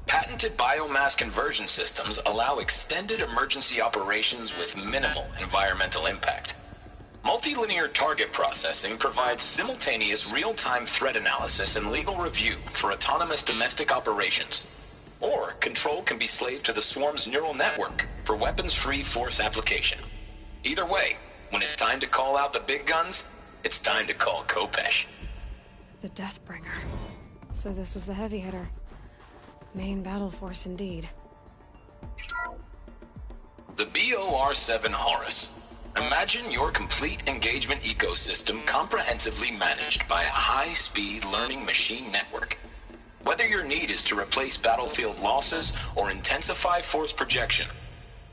Patented biomass conversion systems allow extended emergency operations with minimal environmental impact. Multilinear target processing provides simultaneous real-time threat analysis and legal review for autonomous domestic operations. Or control can be slaved to the swarm's neural network for weapons-free force application. Either way, when it's time to call out the big guns, it's time to call Khopesh. The Deathbringer. So this was the heavy hitter. Main battle force indeed. The BOR-7 Horus. Imagine your complete engagement ecosystem comprehensively managed by a high-speed learning machine network. Whether your need is to replace battlefield losses or intensify force projection,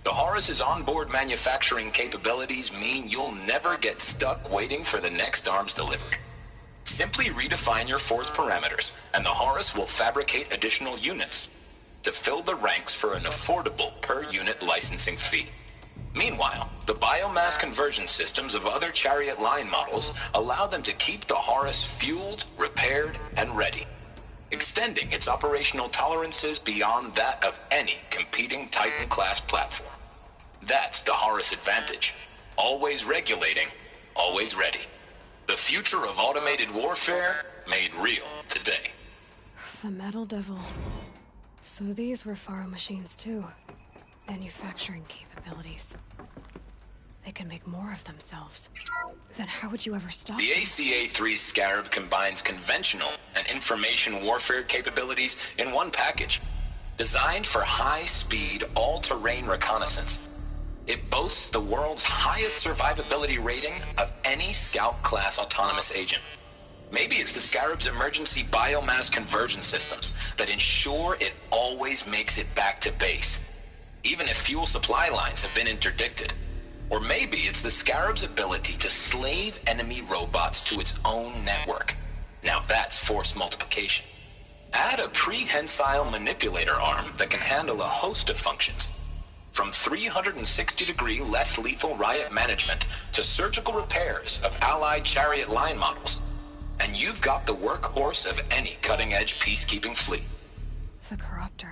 the Horus's onboard manufacturing capabilities mean you'll never get stuck waiting for the next arms delivery. Simply redefine your force parameters, and the Horus will fabricate additional units to fill the ranks for an affordable per-unit licensing fee. Meanwhile, the biomass conversion systems of other Chariot line models allow them to keep the Horus fueled, repaired, and ready, extending its operational tolerances beyond that of any competing Titan-class platform. That's the Horus advantage. Always regulating, always ready. The future of automated warfare made real today. The Metal Devil. So these were Faro machines too. Manufacturing capabilities. They can make more of themselves. Then how would you ever stop The them? ACA-3 Scarab combines conventional and information warfare capabilities in one package. Designed for high-speed, all-terrain reconnaissance. It boasts the world's highest survivability rating of any Scout-class autonomous agent. Maybe it's the Scarab's emergency biomass conversion systems that ensure it always makes it back to base, even if fuel supply lines have been interdicted. Or maybe it's the Scarab's ability to slave enemy robots to its own network. Now that's force multiplication. Add a prehensile manipulator arm that can handle a host of functions, from 360-degree less lethal riot management to surgical repairs of allied Chariot line models, and you've got the workhorse of any cutting-edge peacekeeping fleet. The Corruptor.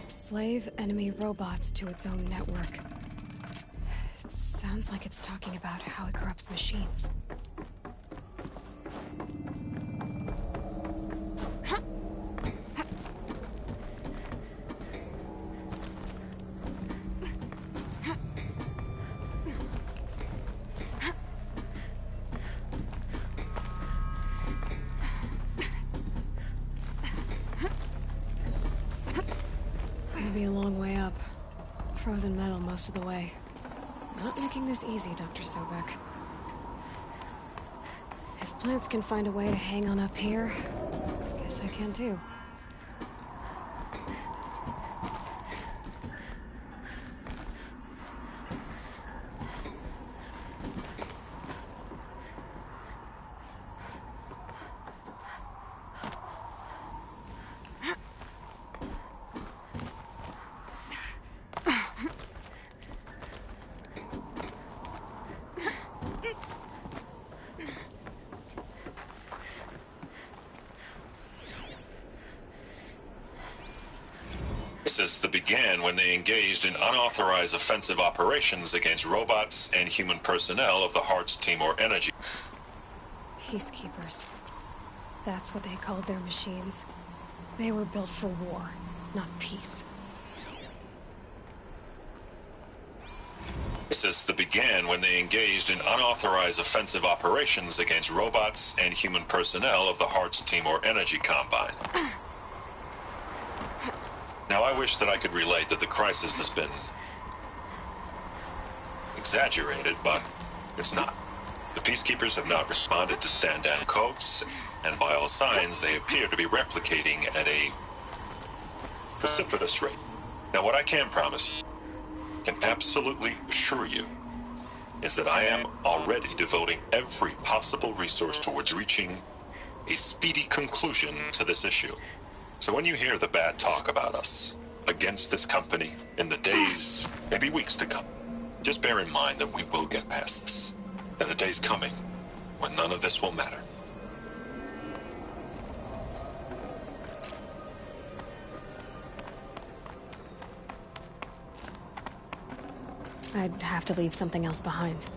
Slave enemy robots to its own network. It sounds like it's talking about how it corrupts machines. It'll be a long way up. Frozen metal most of the way. Not making this easy, Dr. Sobek. If plants can find a way to hang on up here, guess I can too. That began when they engaged in unauthorized offensive operations against robots and human personnel of the Hearts Timor Energy. Peacekeepers. That's what they called their machines. They were built for war, not peace. That began when they engaged in unauthorized offensive operations against robots and human personnel of the Hearts Timor Energy Combine. Now, I wish that I could relate that the crisis has been exaggerated, but it's not. The Peacekeepers have not responded to stand-down codes, and by all signs, they appear to be replicating at a precipitous rate. Now, what I can promise, can absolutely assure you, is that I am already devoting every possible resource towards reaching a speedy conclusion to this issue. So when you hear the bad talk about us against this company in the days, maybe weeks to come, just bear in mind that we will get past this. That a day's coming when none of this will matter. I'd have to leave something else behind.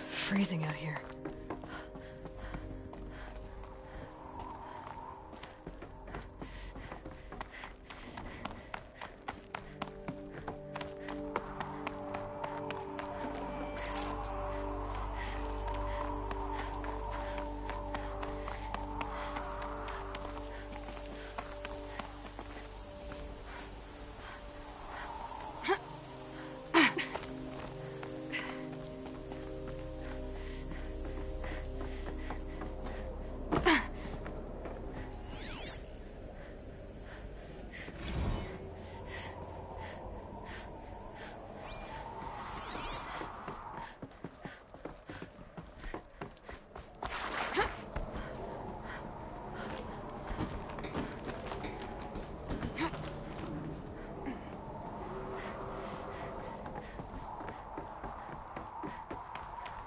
Freezing out here.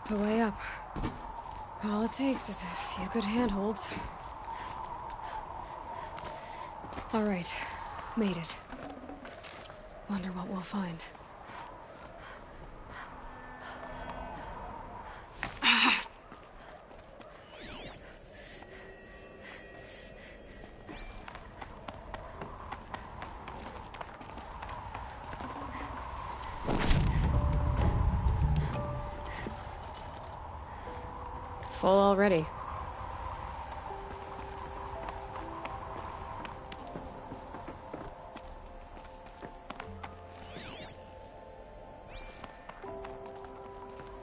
The way up. All it takes is a few good handholds. All right, made it. Wonder what we'll find. Full already.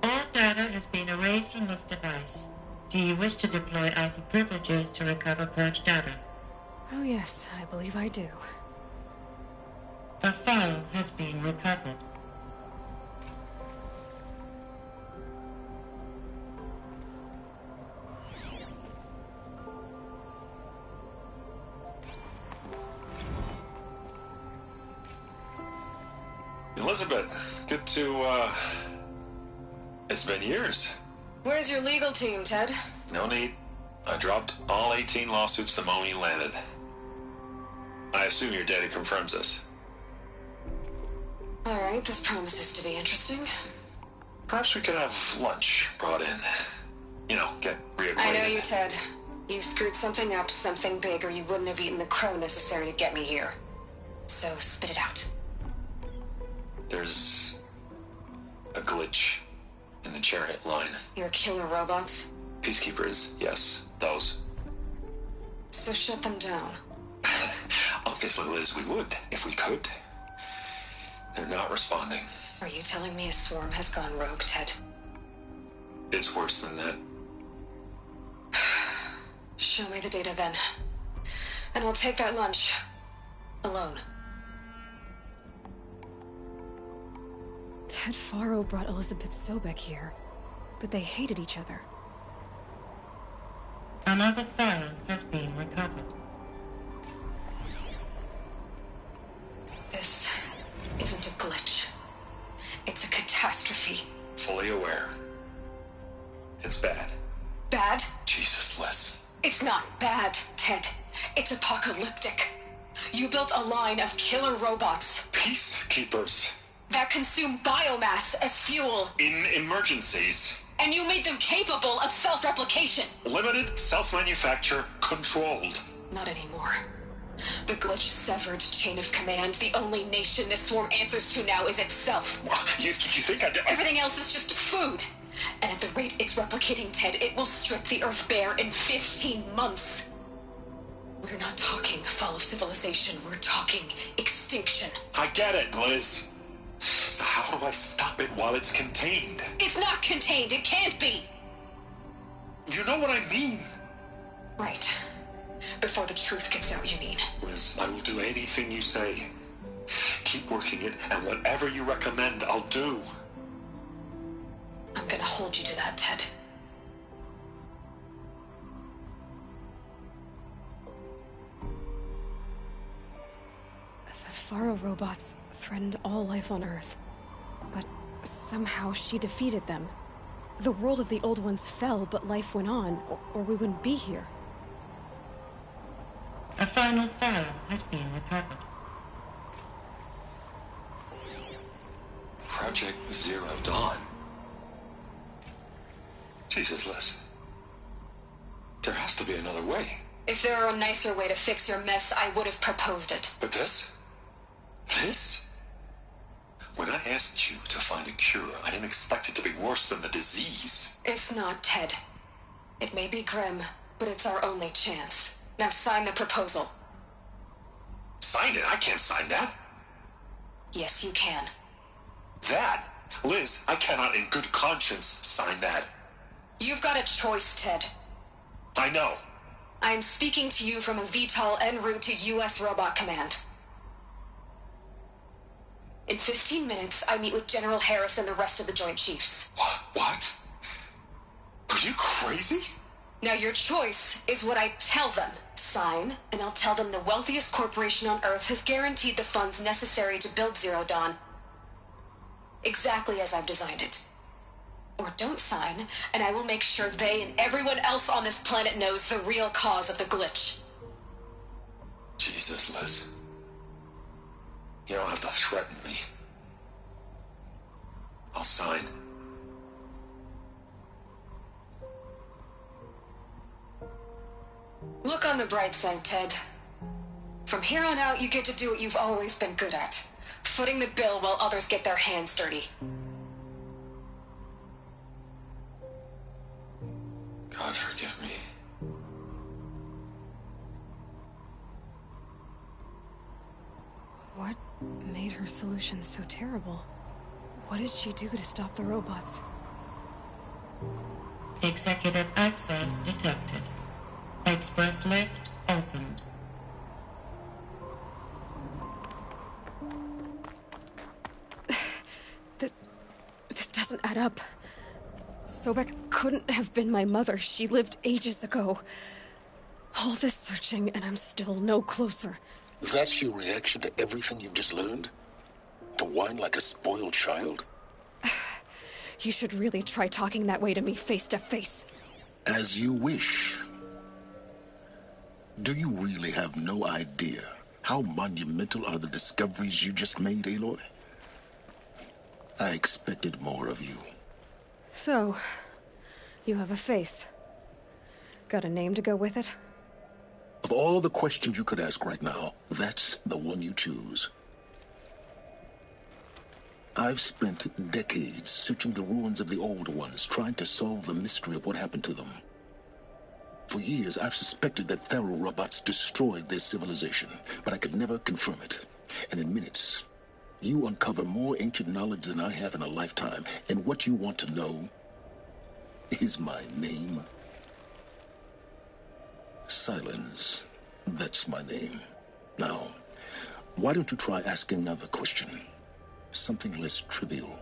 All data has been erased from this device. Do you wish to deploy Alpha privileges to recover purged data? Oh yes, I believe I do. A file has been recovered. Elizabeth, good to, it's been years. Where's your legal team, Ted? No need. I dropped all 18 lawsuits the moment you landed. I assume your data confirms this. All right, this promises to be interesting. Perhaps we could have lunch brought in. You know, get reacquainted. I know you, Ted. You screwed something up, something big, or you wouldn't have eaten the crow necessary to get me here. So spit it out. There's a glitch in the chariot line. Your killer robots? Peacekeepers, yes, those. So shut them down. Obviously, Liz, we would, if we could. They're not responding. Are you telling me a swarm has gone rogue, Ted? It's worse than that. Show me the data then. And I'll take that lunch. Alone. Ted Faro brought Elizabeth Sobek here, but they hated each other. Another file has been recovered. This isn't a glitch. Fully aware. It's bad. Bad? Jesus, Liz. It's not bad, Ted. It's apocalyptic. You built a line of killer robots. Peacekeepers. That consume biomass as fuel. In emergencies. And you made them capable of self-replication. Limited, self-manufacture, controlled. Not anymore. The glitch severed chain of command. The only nation this swarm answers to now is itself. You think Everything else is just food. And at the rate it's replicating, Ted, it will strip the Earth bare in 15 months. We're not talking fall of civilization. We're talking extinction. I get it, Liz. So how do I stop it while it's contained? It's not contained. It can't be. You know what I mean. Right. Before the truth gets out, you mean? Liz, I will do anything you say. Keep working it, and whatever you recommend, I'll do. I'm gonna hold you to that, Ted. The Faro robots threatened all life on Earth. But somehow she defeated them. The world of the old ones fell, but life went on, or we wouldn't be here. A final Pharaoh has been recovered. Project Zero Dawn. Jesus, Liz. There has to be another way. If there were a nicer way to fix your mess, I would have proposed it. But this? This? When I asked you to find a cure, I didn't expect it to be worse than the disease. It's not, Ted. It may be grim, but it's our only chance. Now sign the proposal. Sign it? I can't sign that. Yes, you can. That? Liz, I cannot in good conscience sign that. You've got a choice, Ted. I know. I'm speaking to you from a VTOL en route to U.S. Robot Command. In 15 minutes, I meet with General Harris and the rest of the Joint Chiefs. What? Are you crazy? Now your choice is what I tell them. Sign, and I'll tell them the wealthiest corporation on Earth has guaranteed the funds necessary to build Zero Dawn. Exactly as I've designed it. Or don't sign, and I will make sure they and everyone else on this planet knows the real cause of the glitch. Jesus, Liz. You don't have to threaten me. I'll sign. Look on the bright side, Ted. From here on out, you get to do what you've always been good at. Footing the bill while others get their hands dirty. God forgive me. What made her solution so terrible? What did she do to stop the robots? Executive access detected. Express lift opened. This doesn't add up. Sobek couldn't have been my mother. She lived ages ago. All this searching, and I'm still no closer. That's your reaction to everything you've just learned? To whine like a spoiled child? You should really try talking that way to me face to face. As you wish. Do you really have no idea how monumental are the discoveries you just made, Aloy? I expected more of you. So, you have a face. Got a name to go with it? Of all the questions you could ask right now, that's the one you choose. I've spent decades searching the ruins of the old ones, trying to solve the mystery of what happened to them. For years, I've suspected that Faro robots destroyed their civilization, but I could never confirm it. And in minutes, you uncover more ancient knowledge than I have in a lifetime, and what you want to know is my name. Silence. That's my name. Now, why don't you try asking another question? Something less trivial.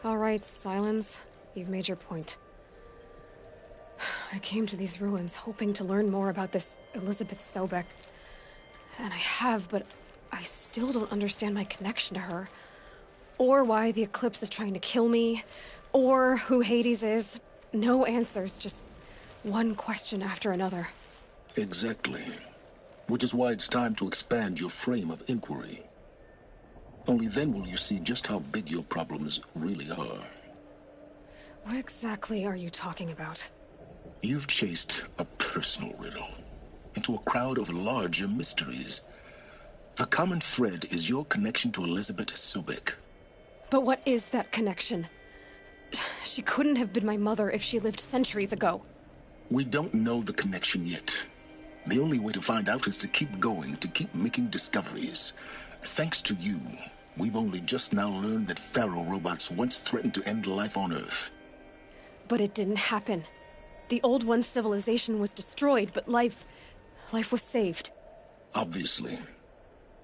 All right, Silence. You've made your point. I came to these ruins hoping to learn more about this Elizabeth Sobek. And I have, but I still don't understand my connection to her. Or why the Eclipse is trying to kill me. Or who Hades is. No answers, just one question after another. Exactly. Which is why it's time to expand your frame of inquiry. Only then will you see just how big your problems really are. What exactly are you talking about? You've chased a personal riddle into a crowd of larger mysteries. The common thread is your connection to Elizabeth Sobek. But what is that connection? She couldn't have been my mother if she lived centuries ago. We don't know the connection yet. The only way to find out is to keep going, to keep making discoveries. Thanks to you, we've only just now learned that Pharaoh robots once threatened to end life on Earth. But it didn't happen. The Old One's civilization was destroyed, but life was saved. Obviously.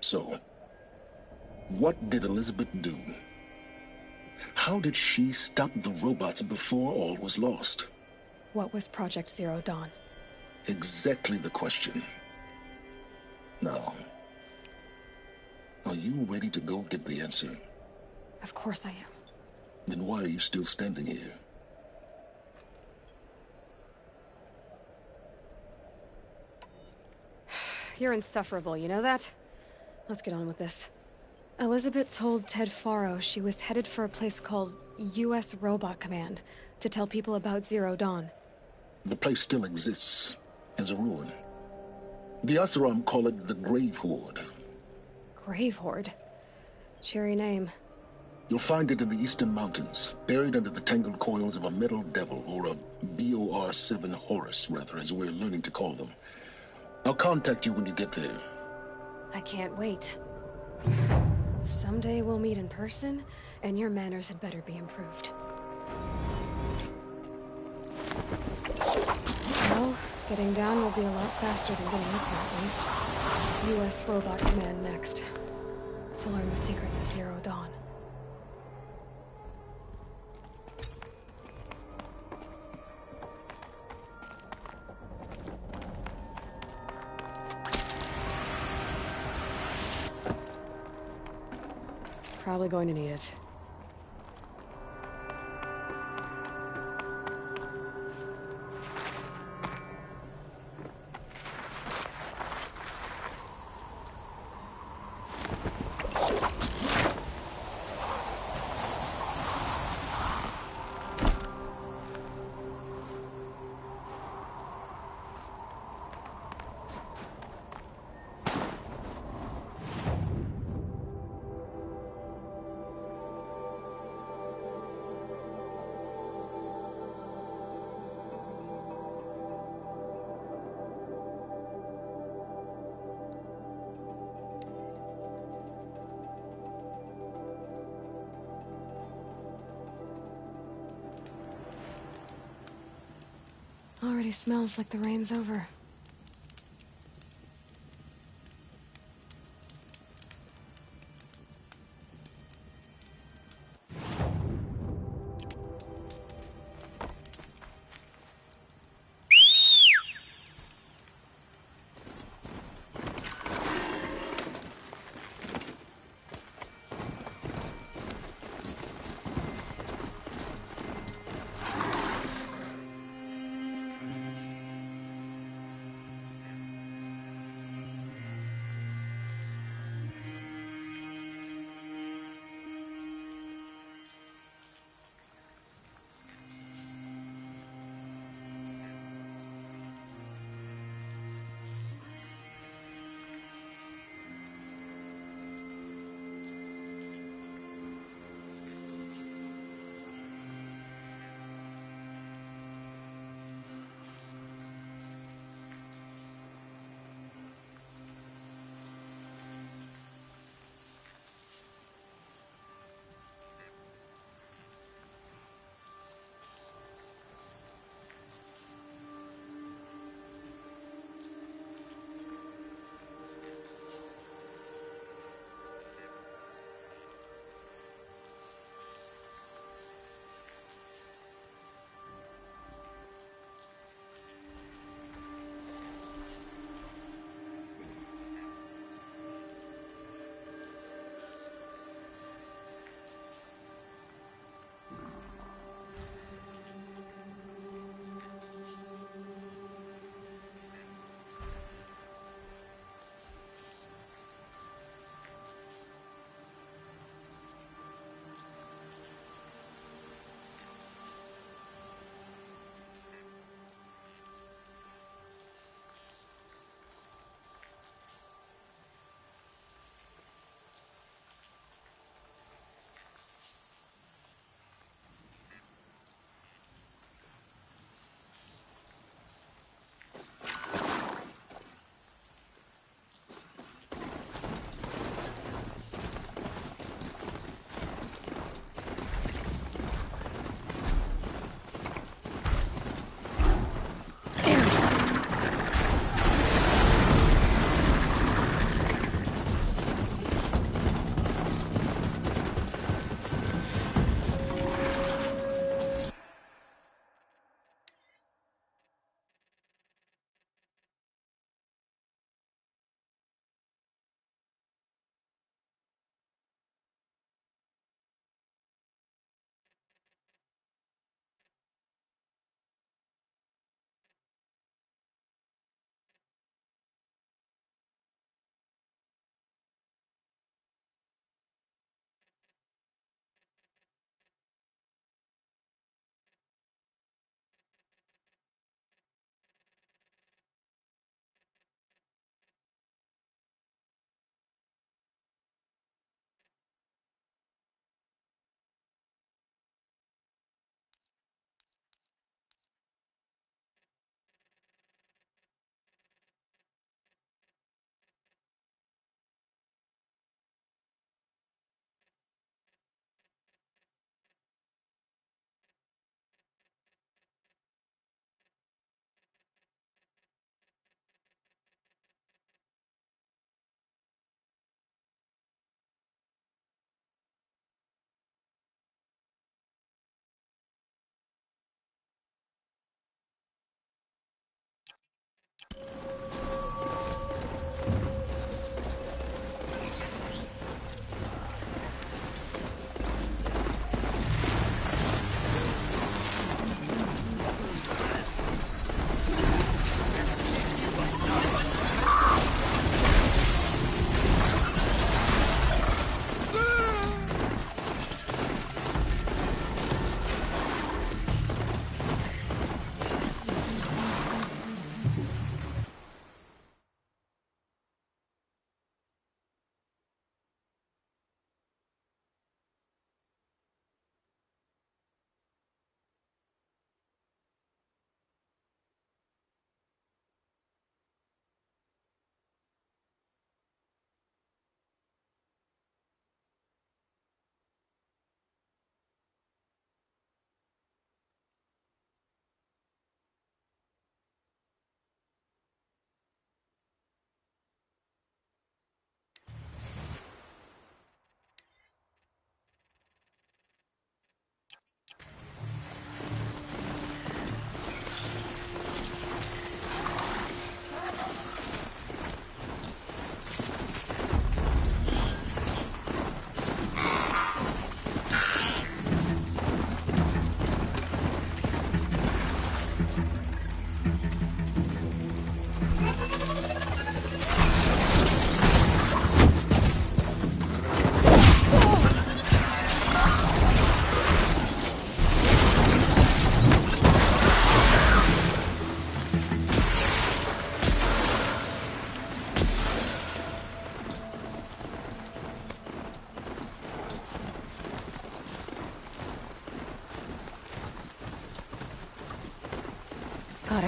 So, what did Elizabeth do? How did she stop the robots before all was lost? What was Project Zero Dawn? Exactly the question. Now, are you ready to go get the answer? Of course I am. Then why are you still standing here? You're insufferable, you know that? Let's get on with this. Elizabeth told Ted Faro she was headed for a place called U.S. Robot Command to tell people about Zero Dawn. The place still exists as a ruin. The Asaram call it the Grave Horde. Grave Horde? Cheery name. You'll find it in the Eastern Mountains, buried under the tangled coils of a metal devil, or a BOR-7 Horus, rather, as we're learning to call them. I'll contact you when you get there. I can't wait. Someday we'll meet in person, and your manners had better be improved. Well, getting down will be a lot faster than getting up here, at least. U.S. Robot Command next. To learn the secrets of Zero Dawn. Probably going to need it. Already smells like the rain's over.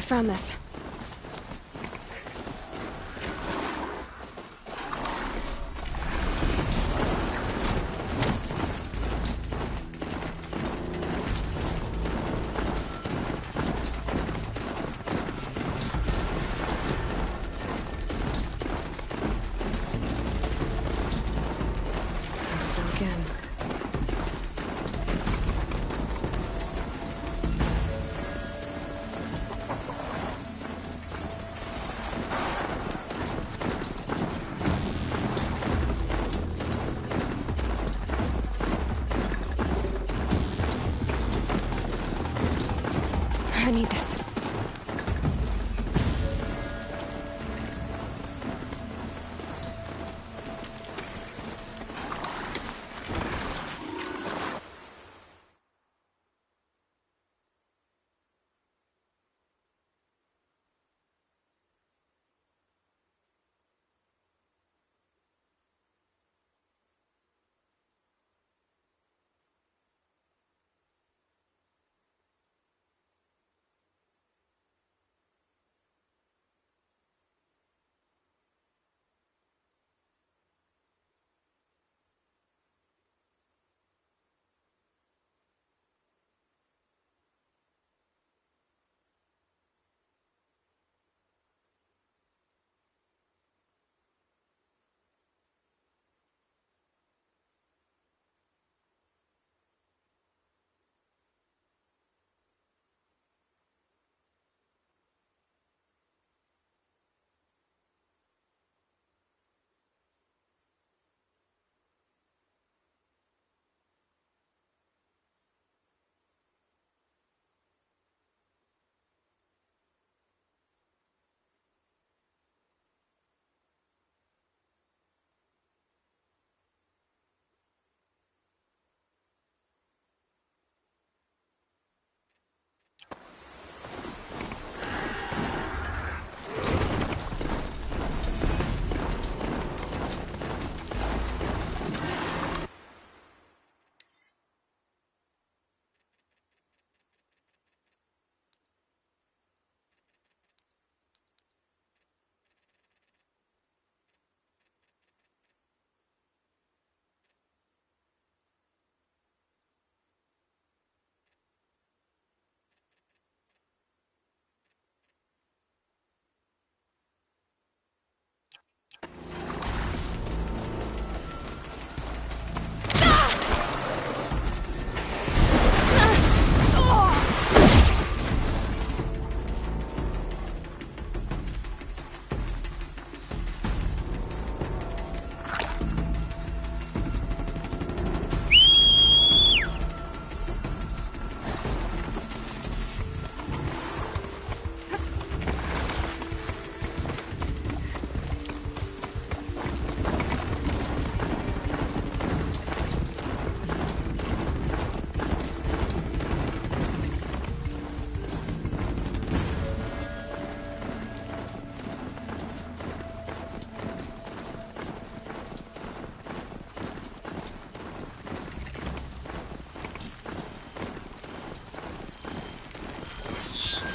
found this. I need this.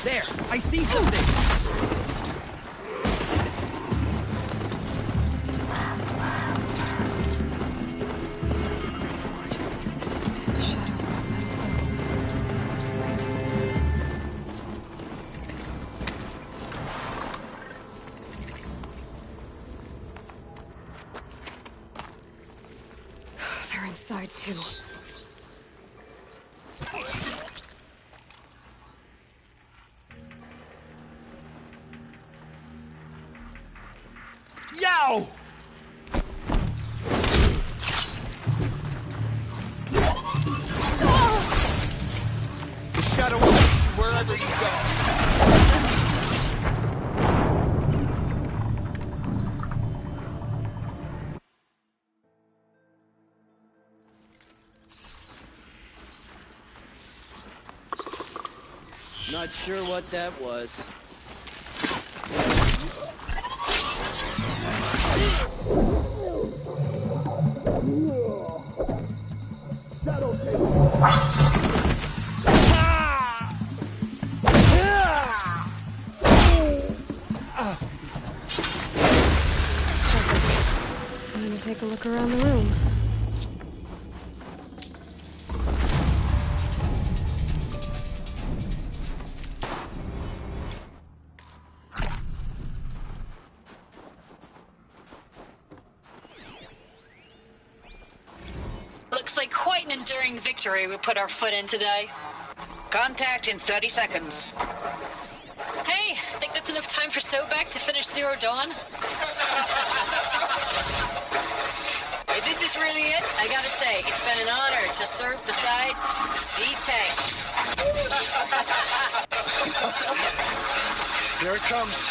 There! I see something! They're inside too. Yow! The shadow will lead you wherever you go. Not sure what that was. to take a look around the room. Looks like quite an enduring victory we put our foot in today. Contact in 30 seconds. Hey, think that's enough time for Sobek to finish Zero Dawn? If this is really it, I gotta say, it's been an honor to serve beside these tanks. Here it comes.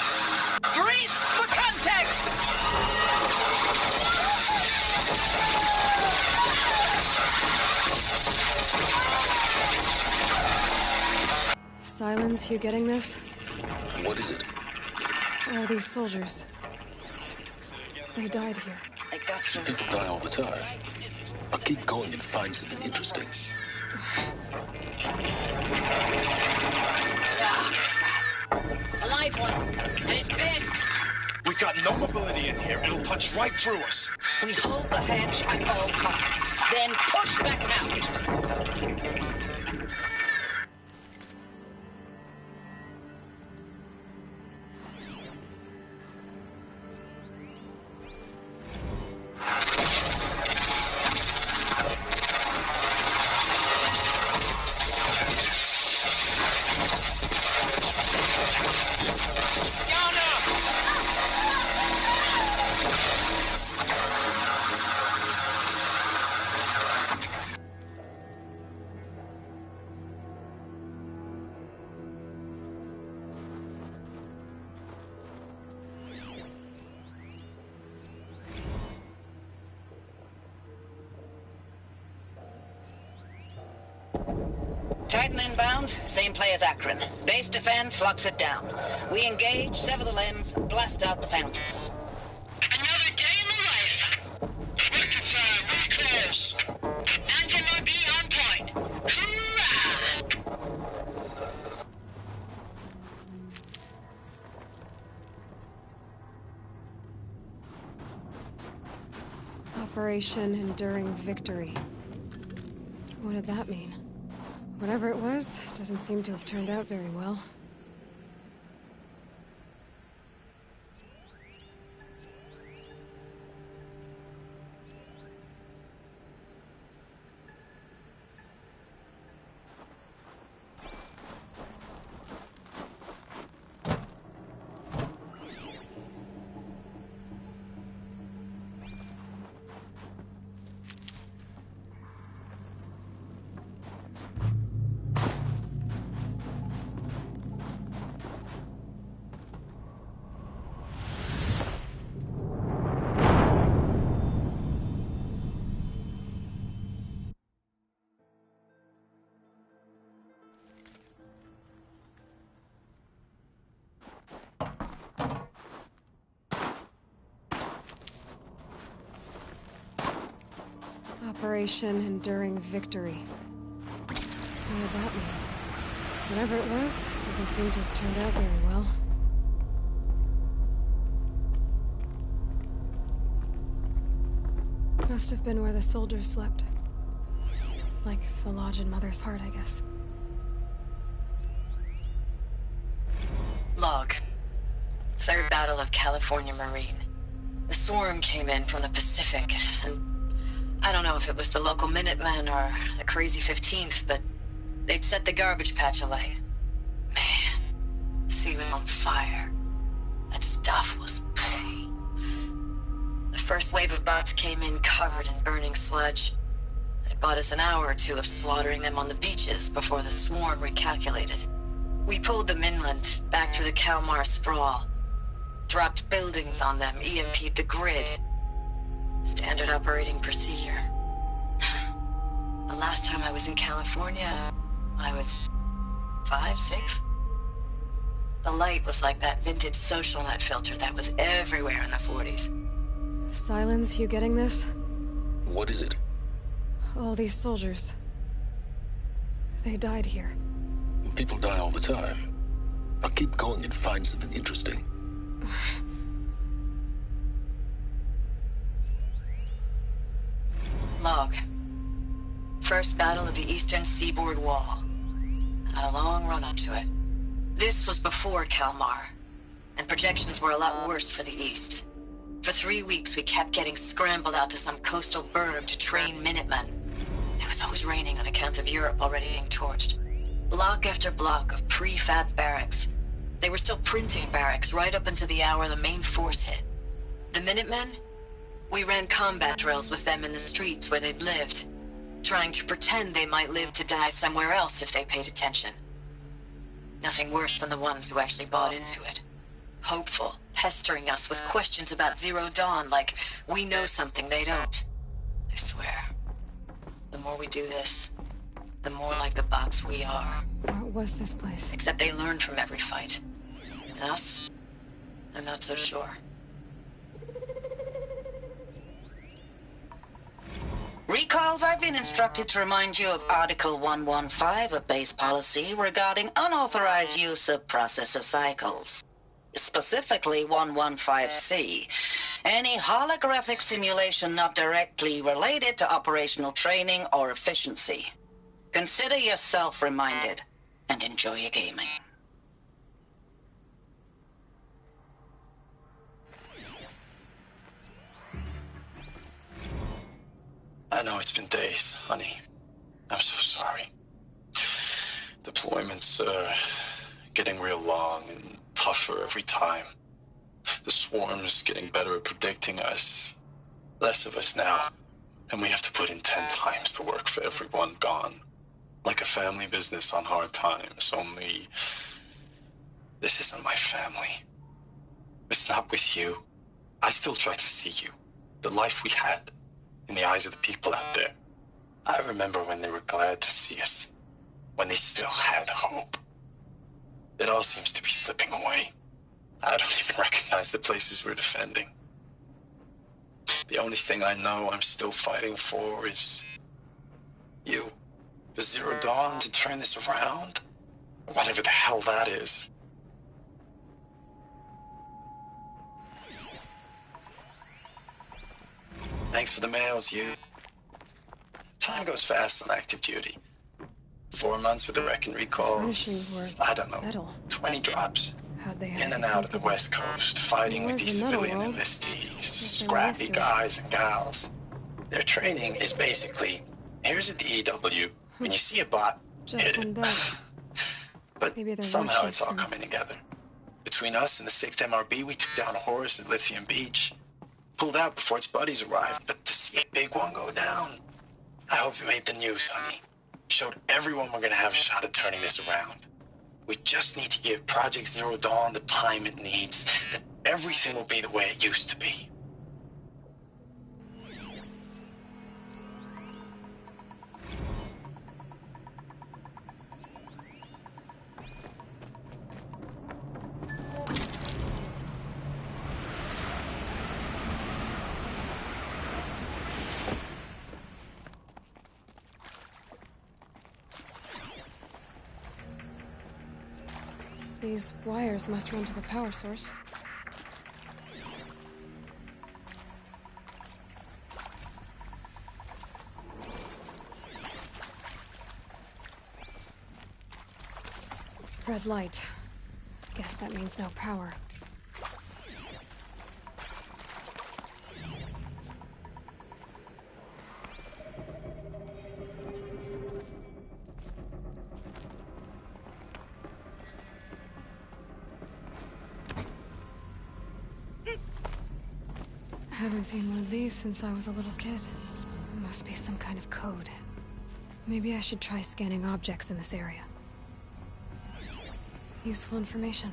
Brace for contact! Silence, you getting this? What is it? All these soldiers. They died here. People die all the time. I'll keep going and find something interesting. A live one. And it's pissed. We've got no mobility in here. It'll punch right through us. We hold the hedge at all costs, then push back out. Titan inbound, same play as Akron. Base defense locks it down. We engage, sever the limbs, blast out the fountains. Another day in the life. Record time, we close. Anthem be on point. Hoorah! Operation Enduring Victory. What did that mean? Whatever it was, doesn't seem to have turned out very well. Operation Enduring Victory. What did that mean? Whatever it was, doesn't seem to have turned out very well. Must have been where the soldiers slept. Like the lodge in Mother's Heart, I guess. Log. Third Battle of California Marine. The swarm came in from the Pacific, and I don't know if it was the local Minutemen or the crazy 15th, but they'd set the garbage patch alight. Man, the sea was on fire. That stuff was... The first wave of bots came in covered in burning sludge. It bought us an hour or two of slaughtering them on the beaches before the swarm recalculated. We pulled them inland, back through the Kalmar sprawl. Dropped buildings on them, EMP'd the grid. Standard operating procedure. The last time I was in California, I was 5, 6? The light was like that vintage social net filter that was everywhere in the 40s. Silence, you getting this? What is it? All these soldiers. They died here. People die all the time. I'll keep going and find something interesting. Log. First battle of the eastern seaboard wall. Had a long run up to it. This was before Kalmar, and projections were a lot worse for the east. For 3 weeks, we kept getting scrambled out to some coastal burg to train Minutemen. It was always raining on account of Europe already being torched. Block after block of prefab barracks. They were still printing barracks right up until the hour the main force hit. The Minutemen? We ran combat drills with them in the streets where they'd lived, trying to pretend they might live to die somewhere else if they paid attention. Nothing worse than the ones who actually bought into it. Hopeful, pestering us with questions about Zero Dawn like we know something they don't. I swear, the more we do this, the more like the bots we are. What was this place? Except they learn from every fight. And us? I'm not so sure. Recalls, I've been instructed to remind you of Article 115 of base policy regarding unauthorized use of processor cycles. Specifically 115C. Any holographic simulation not directly related to operational training or efficiency. Consider yourself reminded, and enjoy your gaming. I know it's been days, honey. I'm so sorry. Deployments are getting real long and tougher every time. The swarm's getting better at predicting us. Less of us now, and we have to put in 10 times the work for everyone gone. Like a family business on hard times, only this isn't my family. It's not with you. I still try to see you, the life we had, in the eyes of the people out there. I remember when they were glad to see us, when they still had hope. It all seems to be slipping away. I don't even recognize the places we're defending. The only thing I know I'm still fighting for is you. For Zero Dawn to turn this around? Whatever the hell that is. Thanks for the mails, you. Time goes fast on active duty. 4 months with the wreck and recalls. I don't know, metal. 20 drops. How'd they In and out of the West Coast, fighting with these civilian enlistees, scrappy guys and gals. Their training is basically, here's a DEW, when you see a bot, hit it. But somehow it's all coming together. Between us and the 6th MRB, we took down a horse at Lithium Beach. Pulled out before its buddies arrived, but to see a big one go down. I hope you made the news, honey. Showed everyone we're gonna have a shot at turning this around. We just need to give Project Zero Dawn the time it needs, then everything will be the way it used to be. These wires must run to the power source. Red light. Guess that means no power. Haven't seen one of these since I was a little kid. Must be some kind of code. Maybe I should try scanning objects in this area. Useful information.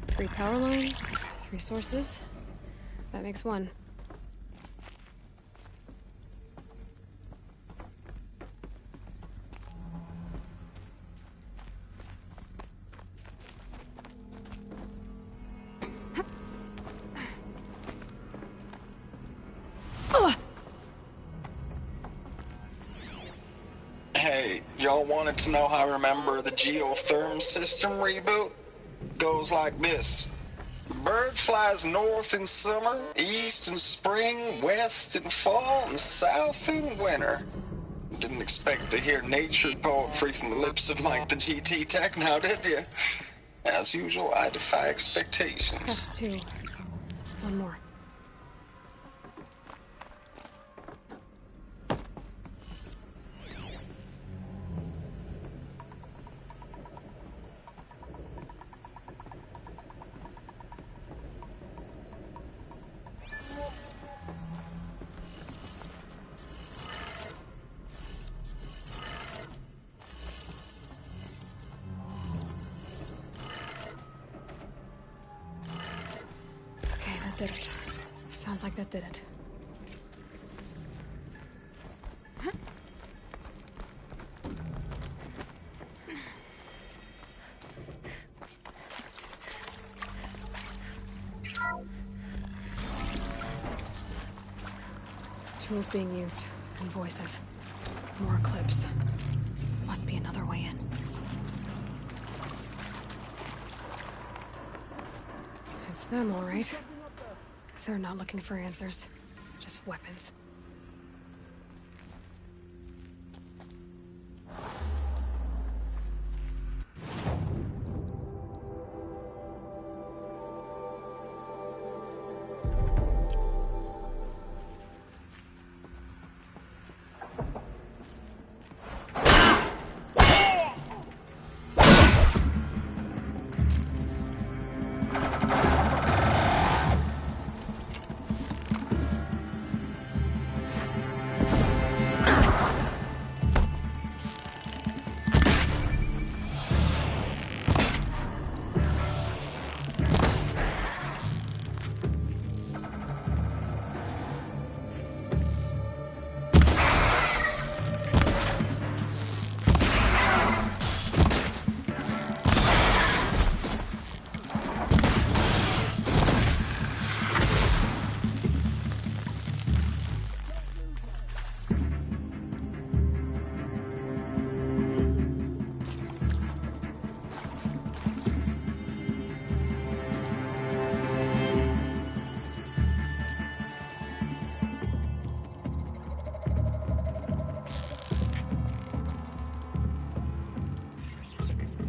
Three power lines, 3 sources. That makes 1. Y'all wanted to know how I remember the geotherm system reboot? Goes like this. Bird flies north in summer, east in spring, west in fall, and south in winter. Didn't expect to hear nature poetry from the lips of Mike the GT Tech now, did you? As usual, I defy expectations. That's two. One more. Did it. Sounds like that did it. Tools being used, and voices. More clips. Must be another way in. It's them, all right. They're not looking for answers, just weapons.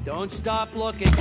Don't stop looking.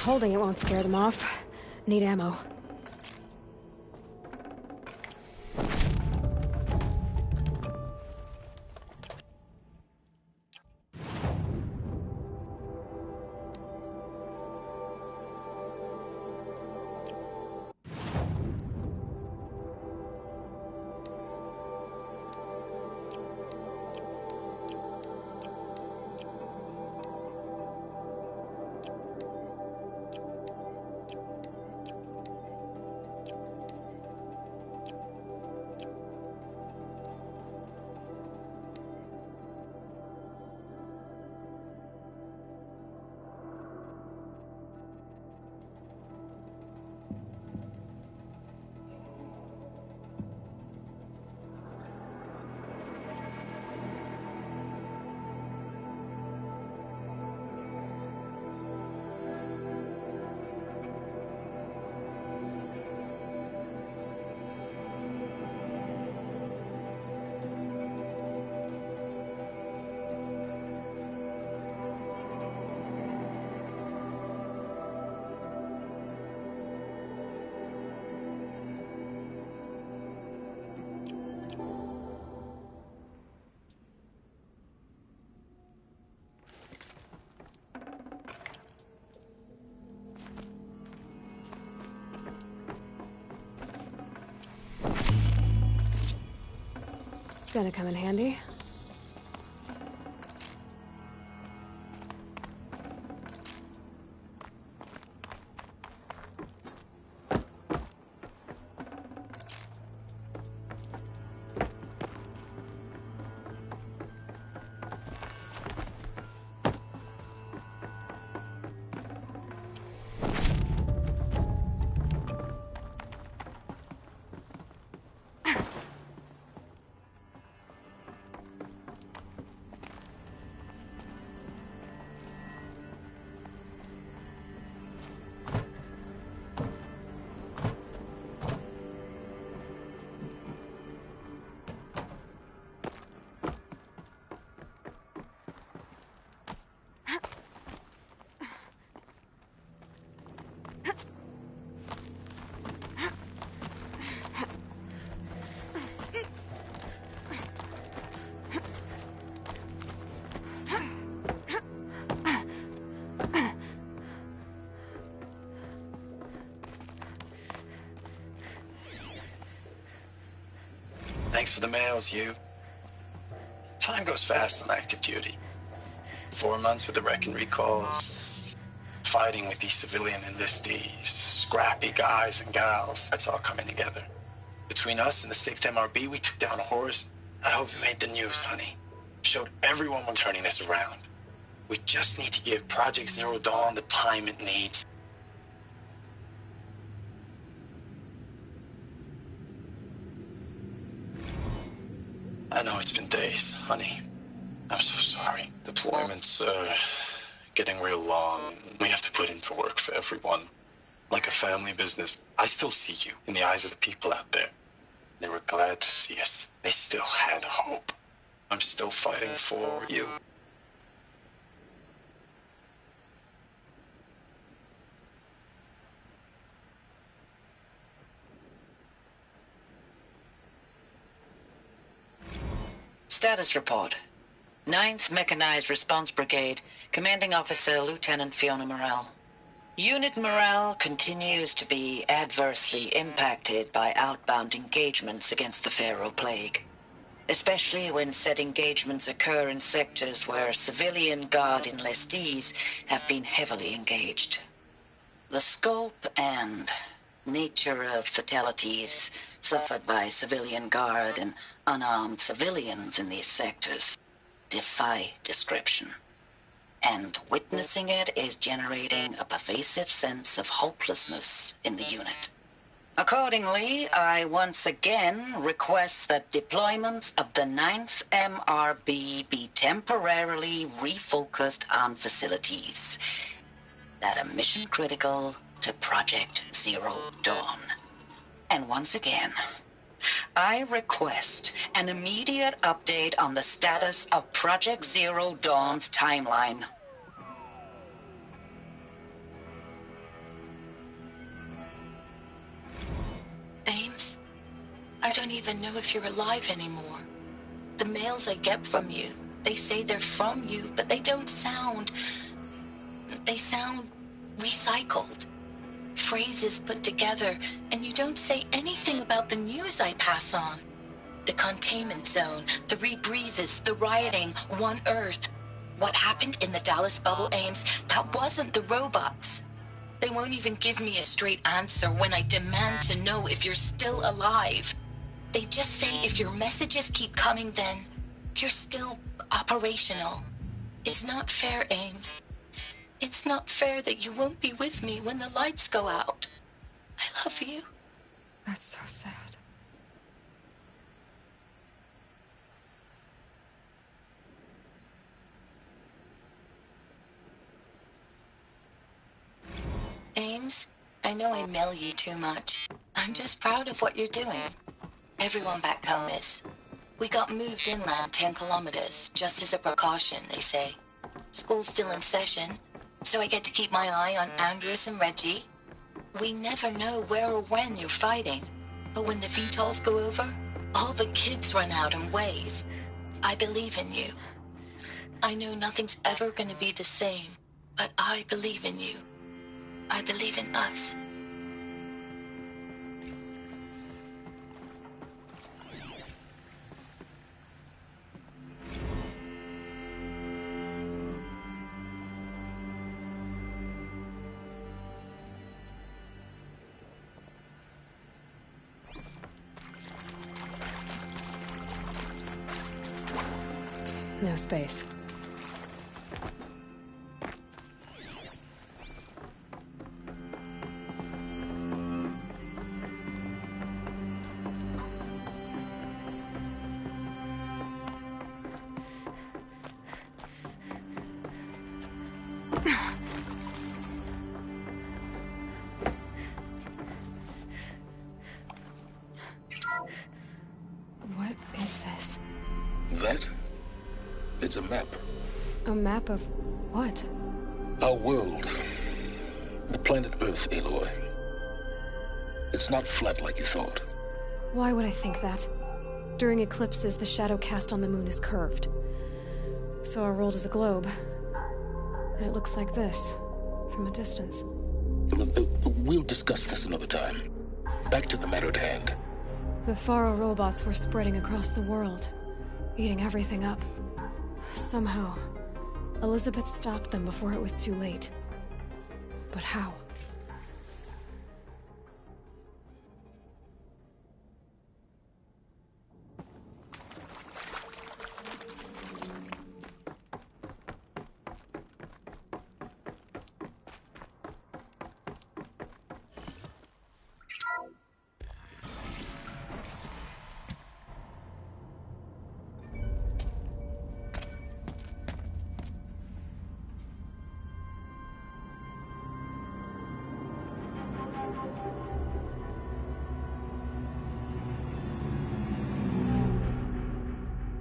Holding it won't scare them off. Need ammo. gonna come in handy. Thanks for the mails, you. Time goes fast on active duty. 4 months with the wreck and recalls, fighting with these civilian enlistees, scrappy guys and gals. That's all coming together. Between us and the 6th MRB, we took down horrors. I hope we made the news, honey. Showed everyone we're turning this around. We just need to give Project Zero Dawn the time it needs. I know it's been days, honey. I'm so sorry. Deployments are getting real long. We have to put in the work for everyone. Like a family business. I still see you in the eyes of the people out there. They were glad to see us. They still had hope. I'm still fighting for you. Status report. 9th Mechanized Response Brigade, Commanding Officer Lieutenant Fiona Morrell. Unit morale continues to be adversely impacted by outbound engagements against the Pharaoh Plague, especially when said engagements occur in sectors where civilian guard enlistees have been heavily engaged. The scope and nature of fatalities suffered by civilian guard and unarmed civilians in these sectors defy description. And witnessing it is generating a pervasive sense of hopelessness in the unit. Accordingly, I once again request that deployments of the 9th MRB be temporarily refocused on facilities that are mission critical to Project Zero Dawn. And once again, I request an immediate update on the status of Project Zero Dawn's timeline. Ames, I don't even know if you're alive anymore. The mails I get from you, they say they're from you, but they don't sound... They sound recycled. Phrases put together, and you don't say anything about the news I pass on. The containment zone, the rebreathers, the rioting, One Earth. What happened in the Dallas bubble, Ames, that wasn't the robots. They won't even give me a straight answer when I demand to know if you're still alive. They just say if your messages keep coming, then you're still operational. It's not fair, Ames. It's not fair that you won't be with me when the lights go out. I love you. That's so sad. Ames, I know I mail you too much. I'm just proud of what you're doing. Everyone back home is. We got moved inland 10 kilometers, just as a precaution, they say. School's still in session, so I get to keep my eye on Andres and Reggie. We never know where or when you're fighting, but when the VTOLs go over, all the kids run out and wave. I believe in you. I know nothing's ever gonna be the same, but I believe in you. I believe in us. No space. What is this? That? It's a map. A map of what? Our world. The planet Earth, Aloy. It's not flat like you thought. Why would I think that? During eclipses, the shadow cast on the moon is curved. So our world is a globe. And it looks like this, from a distance. We'll discuss this another time. Back to the matter at hand. The Faro robots were spreading across the world, eating everything up. Somehow, Elizabeth stopped them before it was too late. But how?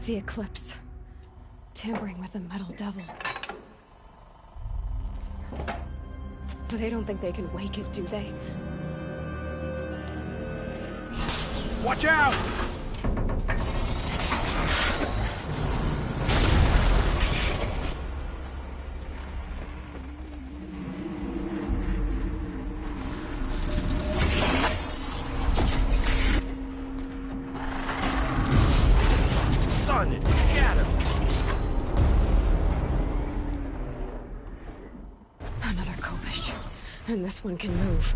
The eclipse. Tampering with the metal devil. But they don't think they can wake it, do they? Watch out! Another Kopish. And this one can move.